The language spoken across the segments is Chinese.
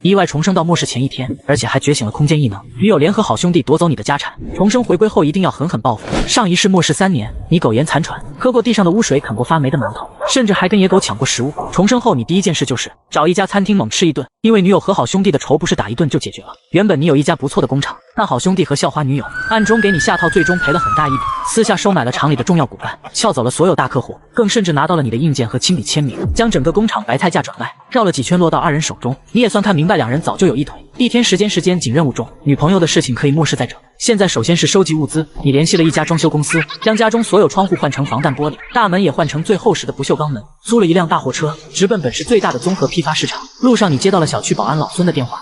意外重生到末世前一天，而且还觉醒了空间异能。女友联合好兄弟夺走你的家产，重生回归后一定要狠狠报复。上一世末世3年，你苟延残喘，喝过地上的污水，啃过发霉的馒头，甚至还跟野狗抢过食物。重生后，你第一件事就是找一家餐厅猛吃一顿，因为女友和好兄弟的仇不是打一顿就解决了。原本你有一家不错的工厂，但好兄弟和校花女友暗中给你下套，最终赔了很大一笔，私下收买了厂里的重要骨干，撬走了所有大客户，更甚至拿到了你的硬件和亲笔签名，将整个工厂白菜价转卖，绕了几圈落到2人手中。你也算看明白，2人早就有一腿。一天时间紧任务重，女朋友的事情可以漠视在这。现在首先是收集物资，你联系了一家装修公司，将家中所有窗户换成防弹玻璃，大门也换成最厚实的不锈钢门，租了一辆大货车，直奔本市最大的综合批发市场。路上你接到了小区保安老孙的电话，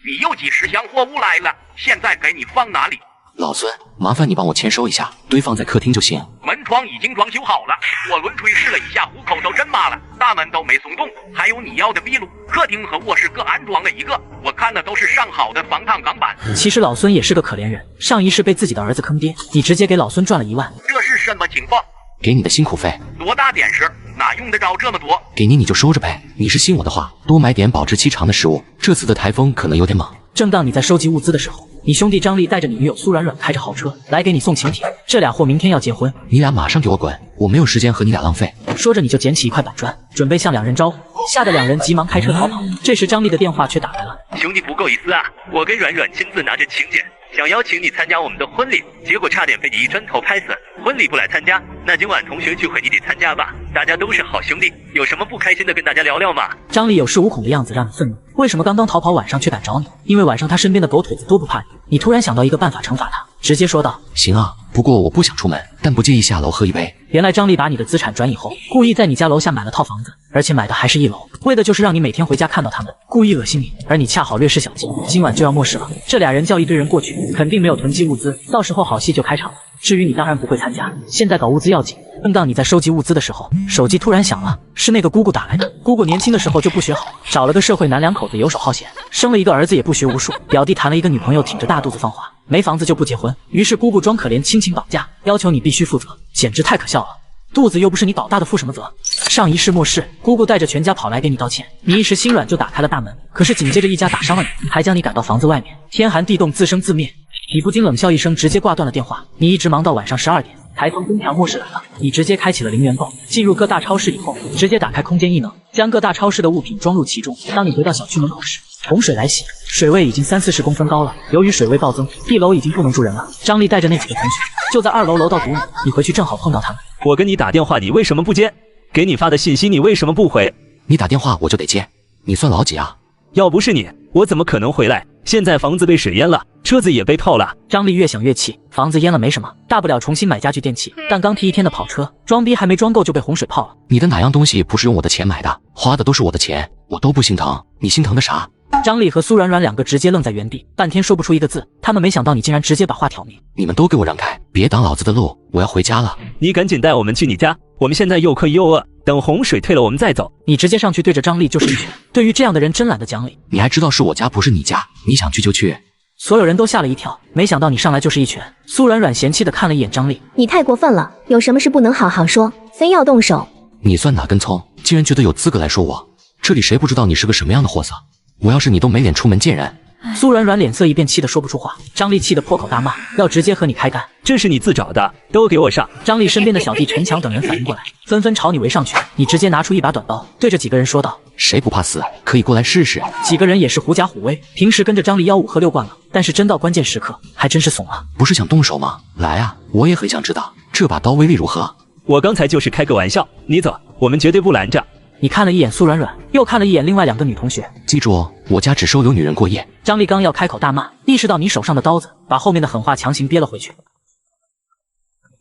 你有几十箱货物来了，现在给你放哪里？老孙，麻烦你帮我签收一下，堆放在客厅就行。门窗已经装修好了，我轮锤试了一下，虎口都震麻了，大门都没松动，还有你要的壁炉，客厅和卧室各安装了一个，我看的都是上好的防烫钢板。其实老孙也是个可怜人，上一世被自己的儿子坑爹，你直接给老孙赚了1万。这是什么情况？给你的辛苦费。多大点事，哪用得着这么多？给你就收着呗。你是信我的话，多买点保质期长的食物，这次的台风可能有点猛。正当你在收集物资的时候，你兄弟张力带着你女友苏软软开着豪车来给你送请帖，这俩货明天要结婚，你俩马上给我滚，我没有时间和你俩浪费。说着你就捡起一块板砖，准备向2人招呼，吓得2人急忙开车逃跑。这时张力的电话却打来了，兄弟不够意思啊，我跟软软亲自拿着请柬，想邀请你参加我们的婚礼，结果差点被你一砖头拍死。婚礼不来参加，那今晚同学聚会你得参加吧，大家都是好兄弟，有什么不开心的跟大家聊聊嘛。张力有恃无恐的样子让你愤怒，为什么刚刚逃跑晚上却敢找你？因为晚上他身边的狗腿子都不怕你。你突然想到一个办法惩罚他，直接说道，行啊，不过我不想出门，但不介意下楼喝一杯。原来张力把你的资产转移后，故意在你家楼下买了套房子，而且买的还是1楼，为的就是让你每天回家看到他们，故意恶心你。而你恰好略施小计，今晚就要末世了，这俩人叫一堆人过去，肯定没有囤积物资，到时候好戏就开场了。至于你当然不会参加，现在搞物资要紧。正当你在收集物资的时候，手机突然响了，是那个姑姑打来的。姑姑年轻的时候就不学好，找了个社会男2口子游手好闲，生了一个儿子也不学无术，表弟谈了一个女朋友挺着大肚子放话，没房子就不结婚，于是姑姑装可怜亲情绑架，要求你必须负责，简直太可笑了。肚子又不是你倒大的，负什么责？上一世末世，姑姑带着全家跑来给你道歉，你一时心软就打开了大门，可是紧接着一家打伤了你，还将你赶到房子外面，天寒地冻自生自灭。你不禁冷笑一声，直接挂断了电话。你一直忙到晚上12点，台风空调末世来了，你直接开启了零元购，进入各大超市以后，直接打开空间异能，将各大超市的物品装入其中。当你回到小区门口时，洪水来袭，水位已经30-40公分高了。由于水位暴增，1楼已经不能住人了。张力带着那几个同学就在2楼楼道堵你回去正好碰到他们。我跟你打电话，你为什么不接？给你发的信息，你为什么不回？你打电话我就得接，你算老几啊？要不是你，我怎么可能回来？现在房子被水淹了，车子也被泡了。张力越想越气，房子淹了没什么，大不了重新买家具电器，但刚提1天的跑车，装逼还没装够就被洪水泡了。你的哪样东西不是用我的钱买的？花的都是我的钱，我都不心疼，你心疼的啥？张力和苏软软2个直接愣在原地，半天说不出一个字。他们没想到你竟然直接把话挑明。你们都给我让开，别挡老子的路，我要回家了。你赶紧带我们去你家，我们现在又渴又饿，等洪水退了我们再走。你直接上去对着张力就是一拳，对于这样的人真懒得讲理。你还知道是我家不是你家，你想去就去。所有人都吓了一跳，没想到你上来就是一拳。苏软软嫌弃的看了一眼张力，你太过分了，有什么事不能好好说，非要动手？你算哪根葱，竟然觉得有资格来说我？这里谁不知道你是个什么样的货色？我要是你都没脸出门见人。苏软软脸色一变，气得说不出话。张力气得破口大骂，要直接和你开干。这是你自找的，都给我上！张力身边的小弟陈强等人反应过来，纷纷朝你围上去。你直接拿出一把短刀，对着几个人说道：谁不怕死，可以过来试试。几个人也是狐假虎威，平时跟着张力吆五喝六惯了，但是真到关键时刻还真是怂了。不是想动手吗？来啊，我也很想知道这把刀威力如何。我刚才就是开个玩笑，你走，我们绝对不拦着。你看了一眼苏软软，又看了一眼另外2个女同学。记住哦，我家只收留女人过夜。张力刚要开口大骂，意识到你手上的刀子，把后面的狠话强行憋了回去。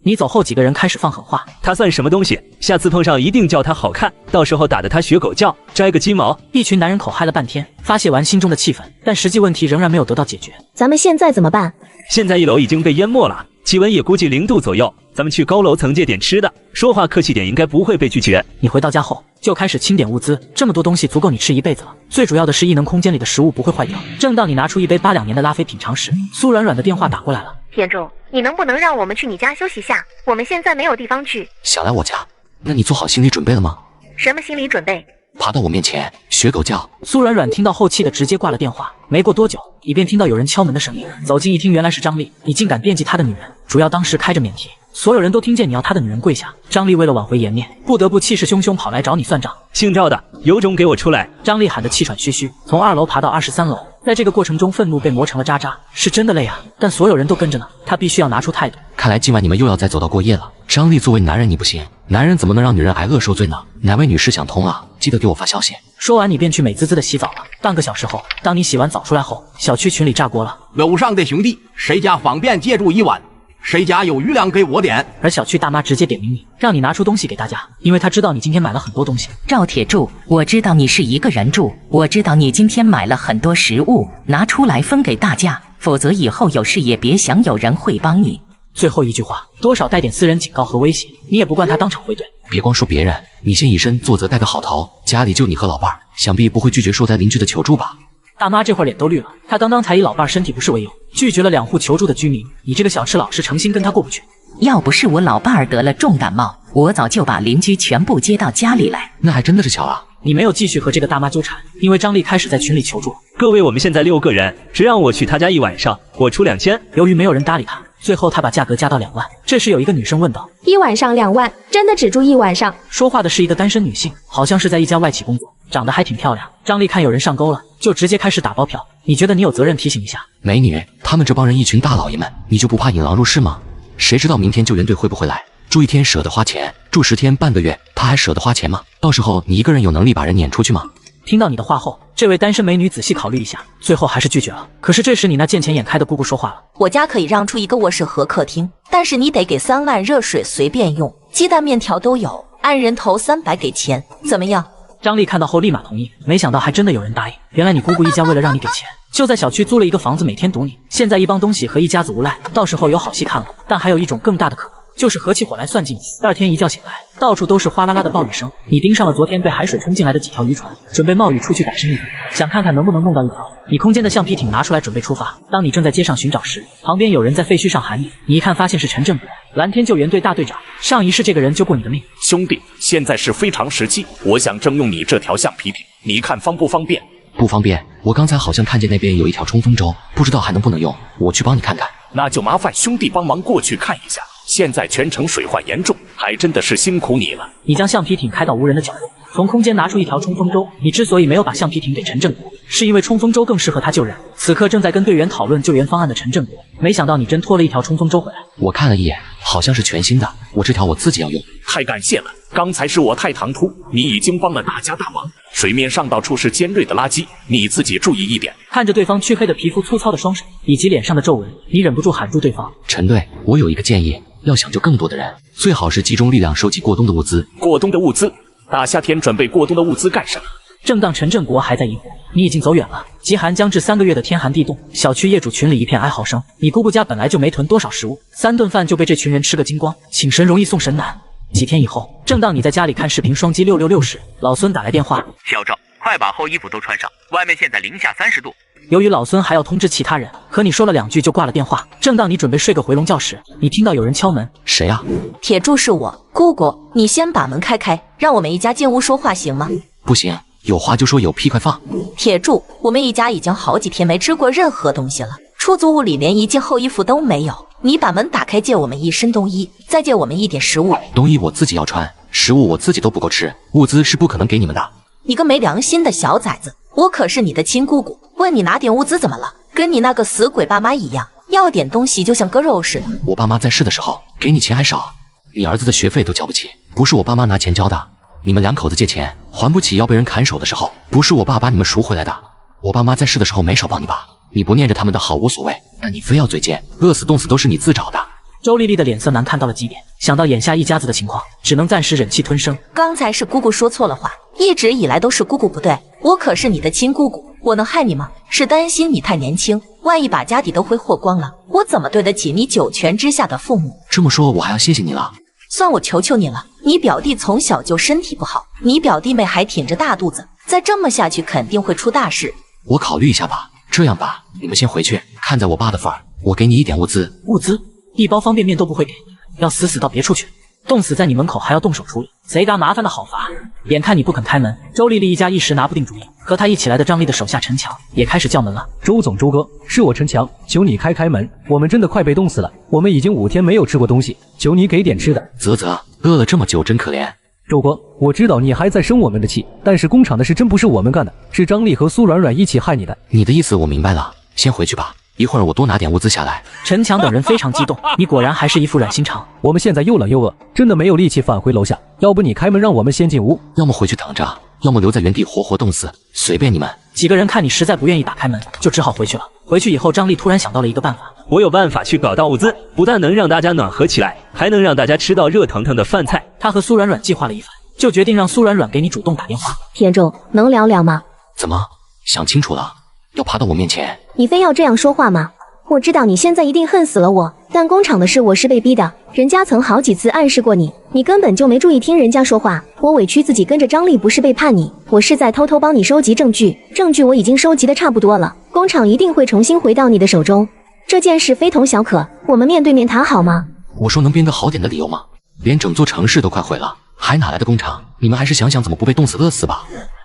你走后，几个人开始放狠话。他算什么东西？下次碰上一定叫他好看，到时候打得他学狗叫，摘个鸡毛。一群男人口嗨了半天，发泄完心中的气愤，但实际问题仍然没有得到解决。咱们现在怎么办？现在1楼已经被淹没了，气温也估计0度左右。咱们去高楼层借点吃的，说话客气点，应该不会被拒绝。你回到家后就开始清点物资，这么多东西足够你吃一辈子了。最主要的是异能空间里的食物不会坏掉。正当你拿出一杯82年的拉菲品尝时，苏软软的电话打过来了。田中，你能不能让我们去你家休息下？我们现在没有地方去。想来我家？那你做好心理准备了吗？什么心理准备？爬到我面前学狗叫。苏软软听到后气的直接挂了电话。没过多久，你便听到有人敲门的声音，走近一听，原来是张丽。你竟敢惦记他的女人，主要当时开着免提，所有人都听见你要他的女人跪下。张丽为了挽回颜面，不得不气势汹汹跑来找你算账。姓赵的，有种给我出来！张丽喊得气喘吁吁，从2楼爬到23楼，在这个过程中，愤怒被磨成了渣渣，是真的累啊！但所有人都跟着呢，他必须要拿出态度。看来今晚你们又要再走到过夜了。张丽，作为男人你不行，男人怎么能让女人挨饿受罪呢？哪位女士想通了，记得给我发消息。说完，你便去美滋滋的洗澡了。半个小时后，当你洗完澡出来后，小区群里炸锅了。楼上的兄弟，谁家方便借住1晚？谁家有余粮给我点。而小区大妈直接点名你，让你拿出东西给大家，因为她知道你今天买了很多东西。赵铁柱，我知道你是一个人住，我知道你今天买了很多食物，拿出来分给大家，否则以后有事也别想有人会帮你。最后一句话多少带点私人警告和威胁，你也不惯他当场回怼。别光说别人，你先以身作则，带个好头。家里就你和老伴儿，想必不会拒绝受灾邻居的求助吧？大妈这会儿脸都绿了，她刚刚才以老伴身体不适为由，拒绝了2户求助的居民。你这个小吃佬是诚心跟她过不去。要不是我老伴儿得了重感冒，我早就把邻居全部接到家里来。那还真的是巧啊！你没有继续和这个大妈纠缠，因为张丽开始在群里求助。各位，我们现在6个人，只让我去他家1晚上，我出2000。由于没有人搭理他，最后他把价格加到2万。这时有一个女生问道：1晚上2万，真的只住1晚上？说话的是一个单身女性，好像是在一家外企工作，长得还挺漂亮。张丽看有人上钩了，就直接开始打包票。你觉得你有责任提醒一下？美女，他们这帮人一群大老爷们，你就不怕引狼入室吗？谁知道明天救援队会不会来？住1天舍得花钱，住10天半个月，他还舍得花钱吗？到时候你一个人有能力把人撵出去吗？听到你的话后，这位单身美女仔细考虑一下，最后还是拒绝了。可是这时你那见钱眼开的姑姑说话了：我家可以让出1个卧室和客厅，但是你得给3万热水随便用，鸡蛋面条都有，按人头300给钱，怎么样？张丽看到后立马同意，没想到还真的有人答应。原来你姑姑一家为了让你给钱，就在小区租了一个房子，每天堵你。现在一帮东西和一家子无赖，到时候有好戏看了。但还有一种更大的可能，就是合起伙来算计你。第2天一觉醒来，到处都是哗啦啦的暴雨声。你盯上了昨天被海水冲进来的几条渔船，准备冒雨出去改身一番，想看看能不能弄到一条。你空间的橡皮艇拿出来准备出发。当你正在街上寻找时，旁边有人在废墟上喊你。你一看发现是陈振国，蓝天救援队大队长。上一世这个人救过你的命。兄弟，现在是非常时期，我想征用你这条橡皮艇，你看方不方便？不方便，我刚才好像看见那边有一条冲锋舟，不知道还能不能用，我去帮你看看。那就麻烦兄弟帮忙过去看一下。现在全城水患严重，还真的是辛苦你了。你将橡皮艇开到无人的角落，从空间拿出一条冲锋舟。你之所以没有把橡皮艇给陈振国，是因为冲锋舟更适合他救人。此刻正在跟队员讨论救援方案的陈振国，没想到你真拖了一条冲锋舟回来。我看了一眼，好像是全新的，我这条我自己要用。太感谢了，刚才是我太唐突，你已经帮了大家大忙。水面上到处是尖锐的垃圾，你自己注意一点。看着对方黢黑的皮肤、粗糙的双手以及脸上的皱纹，你忍不住喊住对方。陈队，我有一个建议，要想救更多的人，最好是集中力量收集过冬的物资。过冬的物资？大夏天准备过冬的物资干什么？正当陈振国还在疑惑，你已经走远了。极寒将至3个月的天寒地冻，小区业主群里一片哀嚎声。你姑姑家本来就没囤多少食物，3顿饭就被这群人吃个精光，请神容易送神难。几天以后，正当你在家里看视频双击666时，老孙打来电话：小赵，快把厚衣服都穿上，外面现在零下30度。由于老孙还要通知其他人，和你说了2句就挂了电话。正当你准备睡个回笼觉时，你听到有人敲门。谁啊？铁柱，是我。姑姑，你先把门开开，让我们一家进屋说话行吗？不行，有话就说，有屁快放。铁柱，我们一家已经好几天没吃过任何东西了，出租屋里连一件厚衣服都没有。你把门打开，借我们一身冬衣，再借我们一点食物。冬衣我自己要穿，食物我自己都不够吃，物资是不可能给你们的。你个没良心的小崽子，我可是你的亲姑姑，问你拿点物资怎么了？跟你那个死鬼爸妈一样，要点东西就像割肉似的。我爸妈在世的时候给你钱还少，你儿子的学费都交不起，不是我爸妈拿钱交的。你们2口子借钱还不起，要被人砍手的时候，不是我爸把你们赎回来的。我爸妈在世的时候没少帮你吧？你不念着他们的好无所谓，但你非要嘴贱，饿死冻死都是你自找的。周丽丽的脸色难看到了极点，想到眼下一家子的情况，只能暂时忍气吞声。刚才是姑姑说错了话，一直以来都是姑姑不对，我可是你的亲姑姑，我能害你吗？是担心你太年轻，万一把家底都挥霍光了，我怎么对得起你9泉之下的父母？这么说我还要谢谢你了。算我求求你了，你表弟从小就身体不好，你表弟妹还挺着大肚子，再这么下去肯定会出大事。我考虑一下吧。这样吧，你们先回去，看在我爸的份儿，我给你一点物资。物资？1包方便面都不会给，要死死到别处去。冻死在你门口还要动手处理，贼嘎麻烦的好罚。眼看你不肯开门，周丽丽一家一时拿不定主意。和他一起来的张丽的手下陈强也开始叫门了。周总，周哥，是我陈强，求你开门，我们真的快被冻死了，我们已经5天没有吃过东西，求你给点吃的。啧啧，饿了这么久真可怜。周哥，我知道你还在生我们的气，但是工厂的事真不是我们干的，是张丽和苏软软一起害你的。你的意思我明白了，先回去吧，一会儿我多拿点物资下来。陈强等人非常激动，你果然还是一副软心肠。我们现在又冷又饿，真的没有力气返回楼下，要不你开门让我们先进屋，要么回去等着，要么留在原地活活冻死，随便你们。几个人看你实在不愿意打开门，就只好回去了。回去以后，张丽突然想到了一个办法，我有办法去搞到物资，不但能让大家暖和起来，还能让大家吃到热腾腾的饭菜。他和苏软软计划了一番，就决定让苏软软给你主动打电话。田中，能聊聊吗？怎么想清楚了？要爬到我面前？你非要这样说话吗？我知道你现在一定恨死了我，但工厂的事我是被逼的，人家曾好几次暗示过你，你根本就没注意听人家说话。我委屈自己跟着张丽不是背叛你，我是在偷偷帮你收集证据，证据我已经收集的差不多了，工厂一定会重新回到你的手中。这件事非同小可，我们面对面谈好吗？我说能编个好点的理由吗？连整座城市都快毁了，还哪来的工厂？你们还是想想怎么不被冻死饿死吧。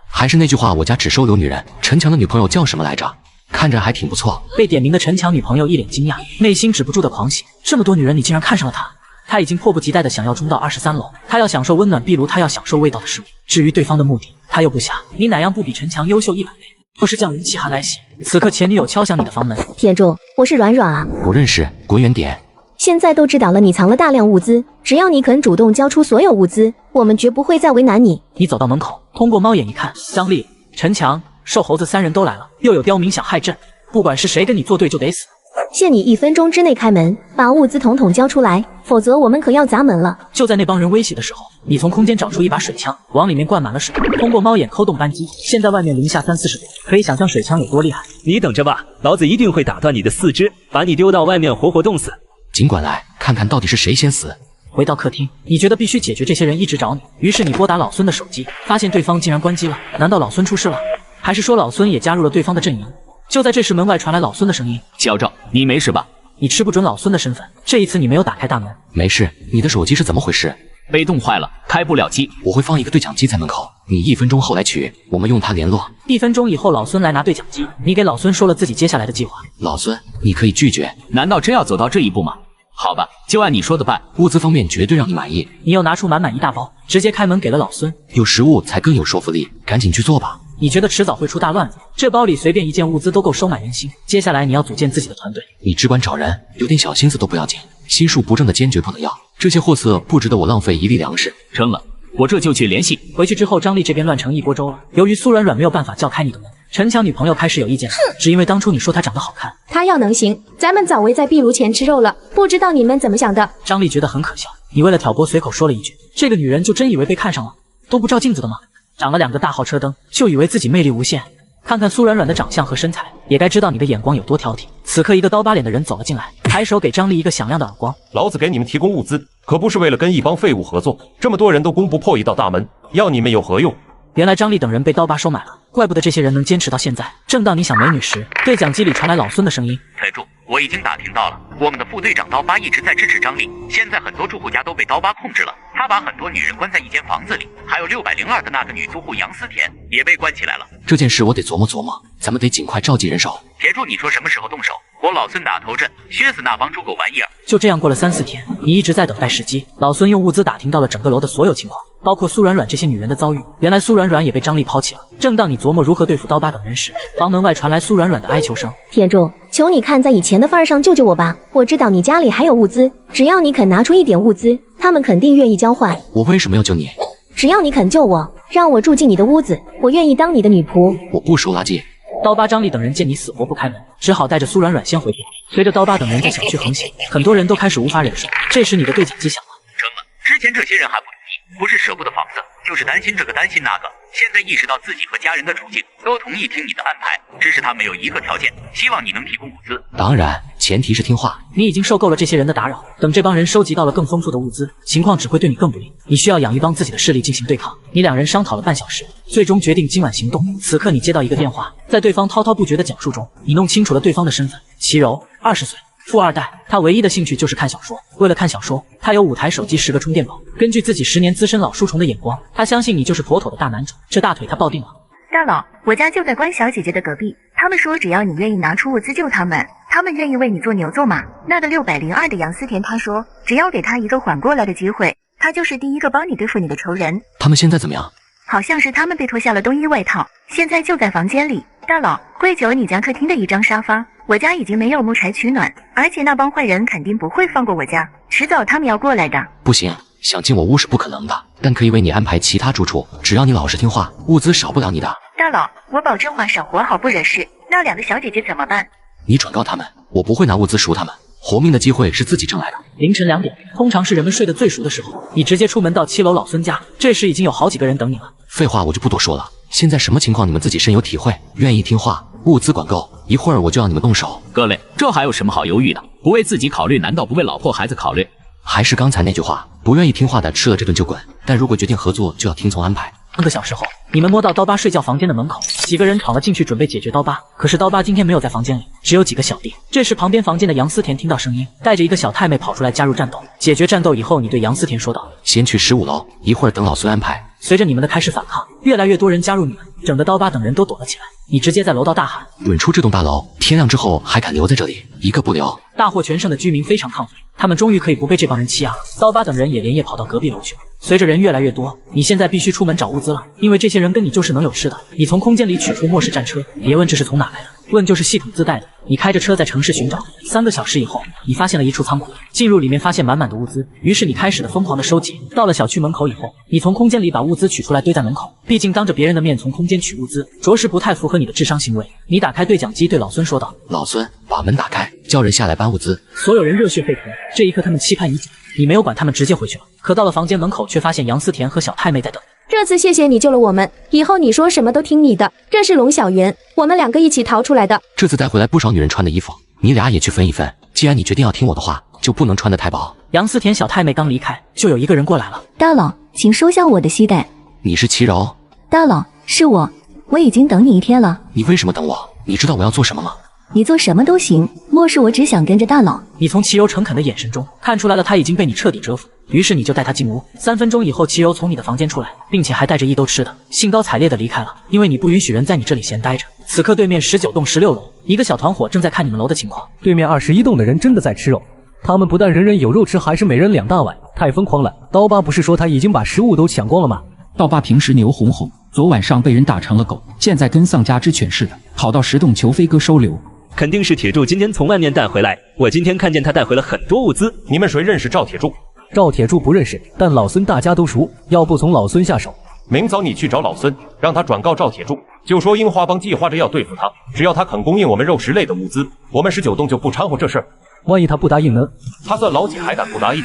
还是那句话，我家只收留女人。陈强的女朋友叫什么来着？看着还挺不错。被点名的陈强女朋友一脸惊讶，内心止不住的狂喜。这么多女人，你竟然看上了她？他已经迫不及待的想要冲到23楼。他要享受温暖壁炉，他要享受味道的食物。至于对方的目的，他又不想。你哪样不比陈强优秀100倍？不是叫人弃寒来袭。此刻前女友敲响你的房门。田中，我是软软啊。不认识，滚远点。现在都知道了，你藏了大量物资，只要你肯主动交出所有物资，我们绝不会再为难你。你走到门口，通过猫眼一看，张丽、陈强、瘦猴子3人都来了，又有刁民想害朕，不管是谁跟你作对就得死。限你1分钟之内开门，把物资统统交出来，否则我们可要砸门了。就在那帮人威胁的时候，你从空间找出一把水枪，往里面灌满了水，通过猫眼抠动扳机。现在外面零下30-40度，可以想象水枪有多厉害。你等着吧，老子一定会打断你的4肢，把你丢到外面活活冻死。尽管来看看到底是谁先死。回到客厅，你觉得必须解决这些人一直找你，于是你拨打老孙的手机，发现对方竟然关机了。难道老孙出事了？还是说老孙也加入了对方的阵营？就在这时，门外传来老孙的声音：小郑，你没事吧？你吃不准老孙的身份，这一次你没有打开大门。没事，你的手机是怎么回事？被冻坏了，开不了机。我会放一个对讲机在门口，你1分钟后来取，我们用它联络。1分钟以后，老孙来拿对讲机。你给老孙说了自己接下来的计划。老孙，你可以拒绝。难道真要走到这一步吗？好吧，就按你说的办。物资方面绝对让你满意。你又拿出满满一大包，直接开门给了老孙。有食物才更有说服力，赶紧去做吧。你觉得迟早会出大乱子？这包里随便一件物资都够收买人心。接下来你要组建自己的团队。你只管找人，有点小心思都不要紧，心术不正的坚决不能要。这些货色不值得我浪费1粒粮食。成了，我这就去联系。回去之后，张丽这边乱成一锅粥了。由于苏软软没有办法叫开你的门，陈强女朋友开始有意见了，只因为当初你说她长得好看。她要能行，咱们早围在壁炉前吃肉了。不知道你们怎么想的？张丽觉得很可笑。你为了挑拨，随口说了一句，这个女人就真以为被看上了？都不照镜子的吗？长了2个大号车灯，就以为自己魅力无限。看看苏软软的长相和身材，也该知道你的眼光有多挑剔。此刻，一个刀疤脸的人走了进来，抬手给张丽一个响亮的耳光。老子给你们提供物资，可不是为了跟一帮废物合作。这么多人都攻不破一道大门，要你们有何用？原来张丽等人被刀疤收买了，怪不得这些人能坚持到现在。正当你想美女时，对讲机里传来老孙的声音：台柱，我已经打听到了，我们的副队长刀疤一直在支持张丽，现在很多住户家都被刀疤控制了，他把很多女人关在一间房子里，还有602的那个女租户杨思甜也被关起来了。这件事我得琢磨琢磨，咱们得尽快召集人手。铁柱，你说什么时候动手？我老孙打头阵，削死那帮猪狗玩意儿。就这样过了3-4天，你一直在等待时机。老孙用物资打听到了整个楼的所有情况，包括苏软软这些女人的遭遇。原来苏软软也被张丽抛弃了。正当你琢磨如何对付刀疤等人时，房门外传来苏软软的哀求声：铁柱，求你看在以前的份上救救我吧！我知道你家里还有物资，只要你肯拿出一点物资，他们肯定愿意交换。我为什么要救你？只要你肯救我，让我住进你的屋子，我愿意当你的女仆。我不收垃圾。刀疤、张丽等人见你死活不开门，只好带着苏软软先回避。随着刀疤等人在小区横行，很多人都开始无法忍受。这时你的对讲机响了。成了，之前这些人还不同意，不是舍不得房子，就是担心这个担心那个。现在意识到自己和家人的处境，都同意听你的安排，只是他没有一个条件，希望你能提供物资。当然，前提是听话。你已经受够了这些人的打扰，等这帮人收集到了更丰富的物资，情况只会对你更不利。你需要养一帮自己的势力进行对抗。你2人商讨了半小时，最终决定今晚行动。此刻你接到一个电话，在对方滔滔不绝的讲述中，你弄清楚了对方的身份：齐柔，20岁，富二代，他唯一的兴趣就是看小说。为了看小说，他有5台手机10个充电宝。根据自己10年资深老书虫的眼光，他相信你就是妥妥的大男主。这大腿他抱定了。大佬，我家就在关小姐姐的隔壁，他们说只要你愿意拿出物资救他们，他们愿意为你做牛做马。那个602的杨思田他说，只要给他一个缓过来的机会，他就是第一个帮你对付你的仇人。他们现在怎么样？好像是他们被脱下了冬衣外套，现在就在房间里。大佬，跪求你家客厅的一张沙发，我家已经没有木柴取暖，而且那帮坏人肯定不会放过我家，迟早他们要过来的。不行，想进我屋是不可能的，但可以为你安排其他住处，只要你老实听话，物资少不了你的。大佬，我保证话少活好不惹事。那2个小姐姐怎么办？你转告他们，我不会拿物资赎他们，活命的机会是自己挣来的。凌晨2点，通常是人们睡得最熟的时候，你直接出门到7楼老孙家，这时已经有好几个人等你了。废话我就不多说了，现在什么情况你们自己深有体会，愿意听话，物资管够，一会儿我就让你们动手。各位，这还有什么好犹豫的？不为自己考虑，难道不为老婆孩子考虑？还是刚才那句话，不愿意听话的吃了这顿就滚，但如果决定合作，就要听从安排。半个小时后，你们摸到刀疤睡觉房间的门口，几个人闯了进去，准备解决刀疤。可是刀疤今天没有在房间里，只有几个小弟。这时，旁边房间的杨思田听到声音，带着一个小太妹跑出来加入战斗。解决战斗以后，你对杨思田说道：“先去15楼，一会儿等老孙安排。”随着你们的开始反抗，越来越多人加入你们，整的刀疤等人都躲了起来。你直接在楼道大喊：“滚出这栋大楼！天亮之后还敢留在这里，一个不留！”大获全胜的居民非常亢奋，他们终于可以不被这帮人欺压了。刀疤等人也连夜跑到隔壁楼去。随着人越来越多，你现在必须出门找物资了，因为这些人跟你就是能有事的。你从空间里取出末世战车，别问这是从哪来的，问就是系统自带的。你开着车在城市寻找，3个小时以后，你发现了一处仓库，进入里面发现满满的物资，于是你开始了疯狂的收集。到了小区门口以后，你从空间里把物资取出来堆在门口，毕竟当着别人的面从空间取物资，着实不太符合你的智商行为。你打开对讲机对老孙说道：“老孙，把门打开，叫人下来搬物资。”所有人热血沸腾，这一刻他们期盼已久。你没有管他们，直接回去了。可到了房间门口，却发现杨思田和小太妹在等。这次谢谢你救了我们，以后你说什么都听你的。这是龙小圆，我们2个一起逃出来的。这次带回来不少女人穿的衣服，你俩也去分一分。既然你决定要听我的话，就不能穿得太薄。杨思田、小太妹刚离开，就有一个人过来了。大佬，请收下我的膝带。你是齐柔？大佬，是我，我已经等你1天了。你为什么等我？你知道我要做什么吗？你做什么都行，莫是我只想跟着大佬。你从齐柔诚恳的眼神中看出来了，他已经被你彻底折服，于是你就带他进屋。3分钟以后，齐柔从你的房间出来，并且还带着1兜吃的，兴高采烈的离开了，因为你不允许人在你这里闲待着。此刻对面19栋16楼，一个小团伙正在看你们楼的情况。对面21栋的人真的在吃肉，他们不但人人有肉吃，还是每人2大碗，太疯狂了。刀疤不是说他已经把食物都抢光了吗？刀疤平时牛哄哄，昨晚上被人打成了狗，现在跟丧家之犬似的，跑到10栋求飞哥收留。肯定是铁柱今天从外面带回来，我今天看见他带回了很多物资。你们谁认识赵铁柱？赵铁柱不认识，但老孙大家都熟，要不从老孙下手。明早你去找老孙，让他转告赵铁柱，就说樱花帮计划着要对付他，只要他肯供应我们肉食类的物资，我们19栋就不掺和这事儿。万一他不答应呢？他算老几还敢不答应？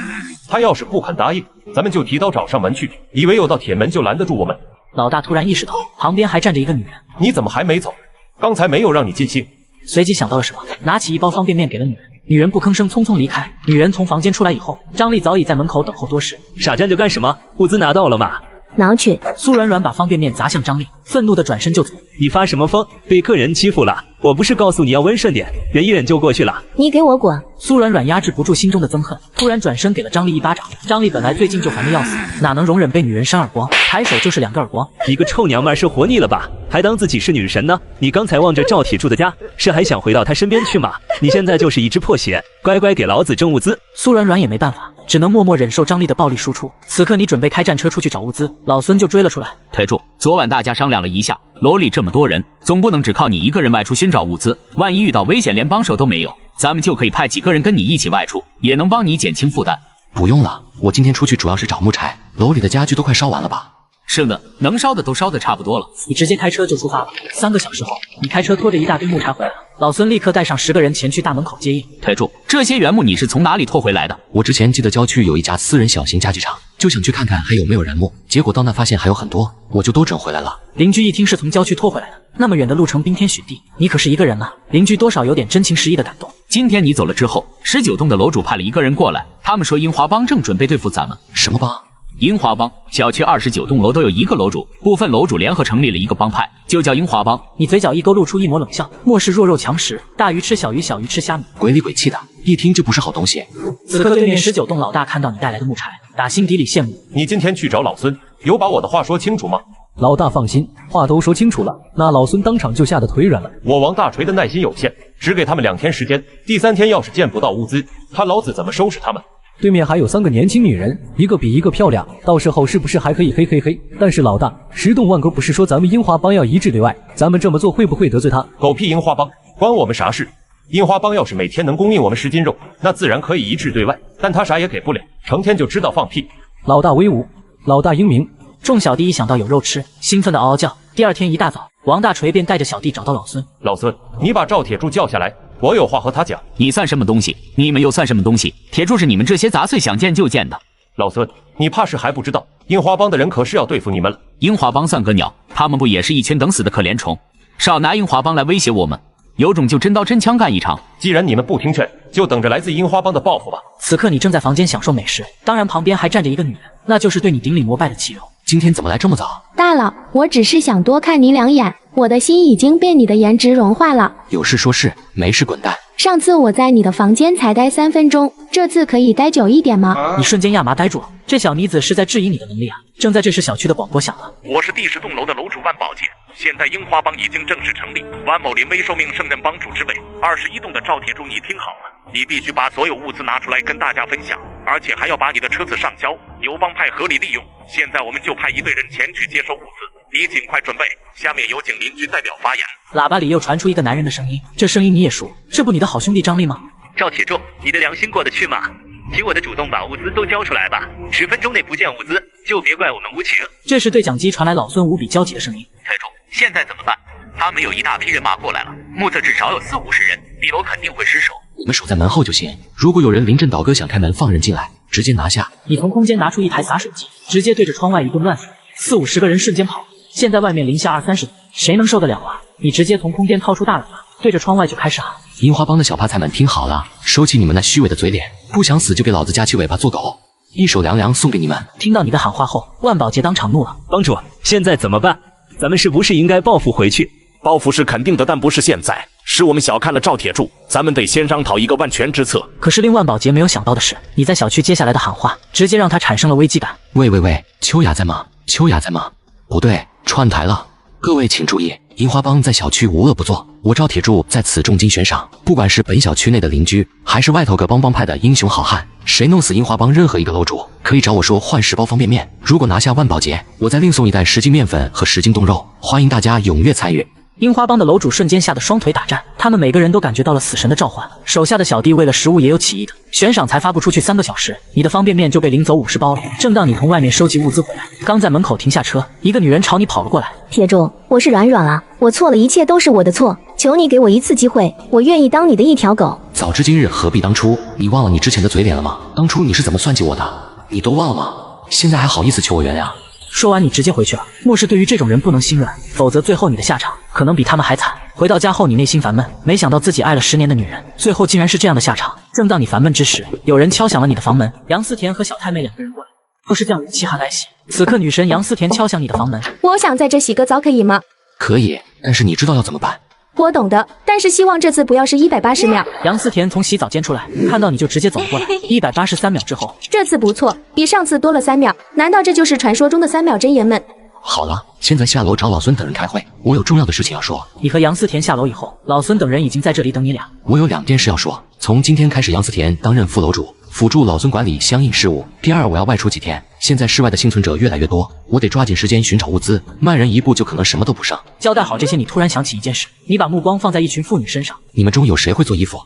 他要是不肯答应，咱们就提刀找上门去，以为有道铁门就拦得住我们？老大突然意识到旁边还站着一个女人，你怎么还没走？刚才没有让你尽兴。随即想到了什么，拿起1包方便面给了女人。女人不吭声，匆匆离开。女人从房间出来以后，张丽早已在门口等候多时。傻站着干什么？物资拿到了吗？拿去。苏软软把方便面砸向张丽，愤怒的转身就走。你发什么疯？被客人欺负了？我不是告诉你要温顺点，忍一忍就过去了。你给我滚！苏软软压制不住心中的憎恨，突然转身给了张丽1巴掌。张丽本来最近就烦得要死，哪能容忍被女人扇耳光，抬手就是2个耳光。你个臭娘们儿是活腻了吧？还当自己是女神呢？你刚才望着赵铁柱的家，是还想回到他身边去吗？你现在就是一只破鞋，乖乖给老子挣物资。苏软软也没办法，只能默默忍受张丽的暴力输出。此刻你准备开战车出去找物资，老孙就追了出来。铁柱，昨晚大家商量了一下，楼里这么多人，总不能只靠你一个人外出寻找物资，万一遇到危险连帮手都没有，咱们就可以派几个人跟你一起外出，也能帮你减轻负担。不用了，我今天出去主要是找木柴，楼里的家具都快烧完了吧？是的，能烧的都烧得差不多了。你直接开车就出发了。3个小时后，你开车拖着一大堆木柴回来了。老孙立刻带上10个人前去大门口接应。铁柱，这些原木你是从哪里拖回来的？我之前记得郊区有一家私人小型家具厂，就想去看看还有没有原木，结果到那发现还有很多，我就都整回来了。邻居一听是从郊区拖回来的，那么远的路程冰天雪地，你可是一个人啊，邻居多少有点真情实意的感动。今天你走了之后，19栋的楼主派了1个人过来，他们说樱花帮正准备对付咱们。什么帮？樱花帮，小区29栋楼都有1个楼主，部分楼主联合成立了一个帮派，就叫樱花帮。你嘴角一勾，露出一抹冷笑。末世弱肉强食，大鱼吃小鱼，小鱼吃虾米。鬼里鬼气的，一听就不是好东西。此刻对面19栋老大看到你带来的木柴，打心底里羡慕。你今天去找老孙，有把我的话说清楚吗？老大放心，话都说清楚了。那老孙当场就吓得腿软了。我王大锤的耐心有限，只给他们2天时间，第3天要是见不到物资，他老子怎么收拾他们？对面还有3个年轻女人，一个比一个漂亮，到时候是不是还可以嘿嘿嘿？但是老大，10栋万哥不是说咱们樱花帮要一致对外，咱们这么做会不会得罪他？狗屁樱花帮，关我们啥事？樱花帮要是每天能供应我们10斤肉，那自然可以一致对外，但他啥也给不了，成天就知道放屁。老大威武，老大英明。众小弟一想到有肉吃，兴奋的嗷嗷叫。第2天一大早，王大锤便带着小弟找到老孙。老孙，你把赵铁柱叫下来，我有话和他讲。你算什么东西？你们又算什么东西？铁柱是你们这些杂碎想见就见的。老孙，你怕是还不知道，樱花帮的人可是要对付你们了。樱花帮算个鸟，他们不也是一群等死的可怜虫？少拿樱花帮来威胁我们，有种就真刀真枪干一场。既然你们不听劝，就等着来自樱花帮的报复吧。此刻你正在房间享受美食，当然旁边还站着一个女人，那就是对你顶礼膜拜的齐柔。今天怎么来这么早？大佬，我只是想多看你2眼，我的心已经被你的颜值融化了。有事说事，没事滚蛋。上次我在你的房间才待3分钟，这次可以待久一点吗？你瞬间亚麻呆住了，这小妮子是在质疑你的能力啊！正在这时，小区的广播响了。我是第10栋楼的楼主万宝杰，现在樱花帮已经正式成立，万某临危受命胜任帮主之位。21栋的赵铁柱，你听好了，你必须把所有物资拿出来跟大家分享，而且还要把你的车子上交，由帮派合理利用。现在我们就派1队人前去接收物资，你尽快准备。下面有请邻居代表发言。喇叭里又传出一个男人的声音，这声音你也熟，这不你的好兄弟张力吗？赵铁柱，你的良心过得去吗？听我的主动把物资都交出来吧，10分钟内不见物资，就别怪我们无情。这时对讲机传来老孙无比焦急的声音。铁柱，现在怎么办？他们有一大批人马过来了，目测至少有40-50人，地楼肯定会失守。你们守在门后就行，如果有人临阵倒戈想开门放人进来，直接拿下。你从空间拿出一台洒水机，直接对着窗外一顿乱甩，40-50个人瞬间跑。现在外面零下20-30度，谁能受得了啊？你直接从空间掏出大喇叭，对着窗外就开始喊。樱花帮的小趴菜们听好了，收起你们那虚伪的嘴脸，不想死就给老子夹起尾巴做狗，一手凉凉送给你们。听到你的喊话后，万宝杰当场怒了。帮主，现在怎么办？咱们是不是应该报复回去？报复是肯定的，但不是现在，是我们小看了赵铁柱，咱们得先商讨一个万全之策。可是令万宝杰没有想到的是，你在小区接下来的喊话，直接让他产生了危机感。喂，秋雅在吗？秋雅在吗？不对，串台了。各位请注意，樱花帮在小区无恶不作，我赵铁柱在此重金悬赏，不管是本小区内的邻居，还是外头各帮派的英雄好汉，谁弄死樱花帮任何一个楼主，可以找我说换10包方便面。如果拿下万宝杰，我再另送1袋10斤面粉和10斤冻肉，欢迎大家踊跃参与。樱花帮的楼主瞬间吓得双腿打颤，他们每个人都感觉到了死神的召唤。手下的小弟为了食物也有起义的，悬赏才发不出去3个小时，你的方便面就被领走50包了。正当你从外面收集物资回来，刚在门口停下车，一个女人朝你跑了过来。铁柱，我是软软啊，我错了，一切都是我的错，求你给我一次机会，我愿意当你的一条狗。早知今日何必当初？你忘了你之前的嘴脸了吗？当初你是怎么算计我的？你都忘了吗？现在还好意思求我原谅？说完你直接回去了。末世对于这种人不能心软，否则最后你的下场可能比他们还惨。回到家后你内心烦闷，没想到自己爱了10年的女人，最后竟然是这样的下场。正当你烦闷之时，有人敲响了你的房门。杨思田和小太妹2个人过来，都是将人饥寒来袭。此刻女神杨思田敲响你的房门。我想在这洗个澡，可以吗？可以，但是你知道要怎么办？我懂的，但是希望这次不要是180秒。杨思田从洗澡间出来，看到你就直接走了过来。183秒之后，这次不错，比上次多了3秒。难道这就是传说中的3秒真言们？好了，现在下楼找老孙等人开会，我有重要的事情要说。你和杨思田下楼以后，老孙等人已经在这里等你俩。我有2件事要说。从今天开始，杨思田担任副楼主，辅助老孙管理相应事务。第二，我要外出几天，现在室外的幸存者越来越多，我得抓紧时间寻找物资，慢人一步就可能什么都不剩。交代好这些，你突然想起一件事，你把目光放在一群妇女身上。你们中有谁会做衣服？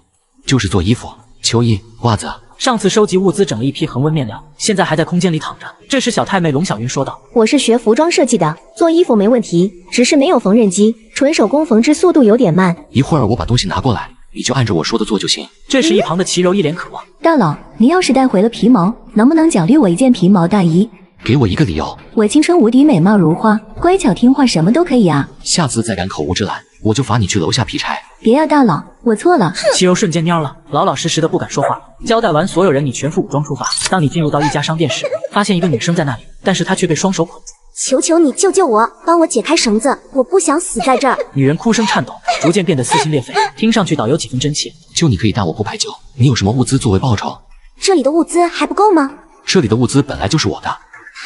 就是做衣服，秋衣、袜子。上次收集物资整了一批恒温面料，现在还在空间里躺着。这时小太妹龙小云说道：我是学服装设计的，做衣服没问题，只是没有缝纫机，纯手工缝制速度有点慢。一会儿我把东西拿过来，你就按着我说的做就行。这时一旁的齐柔一脸渴望。大佬，你要是带回了皮毛，能不能奖励我一件皮毛大衣？给我一个理由。我青春无敌，美貌如花，乖巧听话，什么都可以啊。下次再敢口无遮拦，我就罚你去楼下劈柴。别呀，大佬，我错了。齐柔瞬间蔫了，老老实实的不敢说话。交代完所有人，你全副武装出发。当你进入到一家商店时，发现一个女生在那里，但是她却被双手捆住。求求你救救我，帮我解开绳子，我不想死在这儿。女人哭声颤抖，逐渐变得撕心裂肺，听上去倒有几分真切。救你可以，但我不派救。你有什么物资作为报酬？这里的物资还不够吗？这里的物资本来就是我的。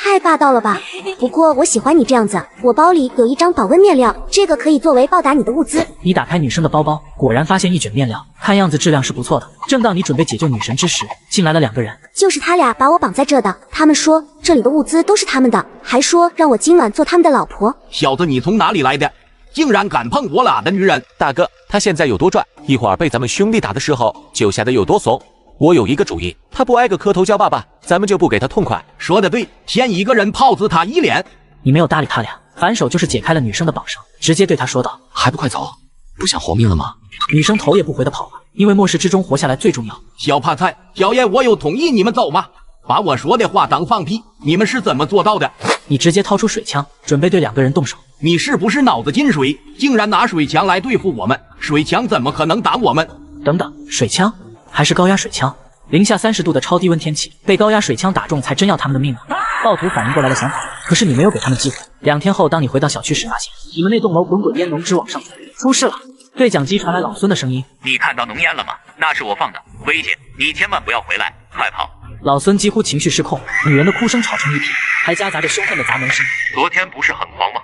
太霸道了吧！不过我喜欢你这样子。我包里有一张保温面料，这个可以作为报答你的物资。你打开女生的包包，果然发现一卷面料，看样子质量是不错的。正当你准备解救女神之时，进来了2个人。就是他俩把我绑在这的。他们说这里的物资都是他们的，还说让我今晚做他们的老婆。小子，你从哪里来的？竟然敢碰我俩的女人！大哥，他现在有多拽，一会儿被咱们兄弟打的时候就吓得有多怂。我有一个主意，他不挨个磕头叫爸爸，咱们就不给他痛快。说得对，先一个人炮死他一脸。你没有搭理他俩，反手就是解开了女生的绑绳，直接对他说道：“还不快走！不想活命了吗？”女生头也不回的跑了，因为末世之中活下来最重要。小怕菜，小爷我有同意你们走吗？把我说的话当放屁，你们是怎么做到的？你直接掏出水枪，准备对2个人动手。你是不是脑子进水，竟然拿水枪来对付我们？水枪怎么可能打我们？等等，水枪？还是高压水枪？零下30度的超低温天气，被高压水枪打中才真要他们的命啊！暴徒反应过来了想跑，可是你没有给他们机会。2天后，当你回到小区时，发现你们那栋楼滚滚烟浓直往上走，出事了！对讲机传来老孙的声音：“你看到浓烟了吗？那是我放的，危险！你千万不要回来，快跑！”老孙几乎情绪失控，女人的哭声吵成一片，还夹杂着凶狠的砸门声。昨天不是很慌吗？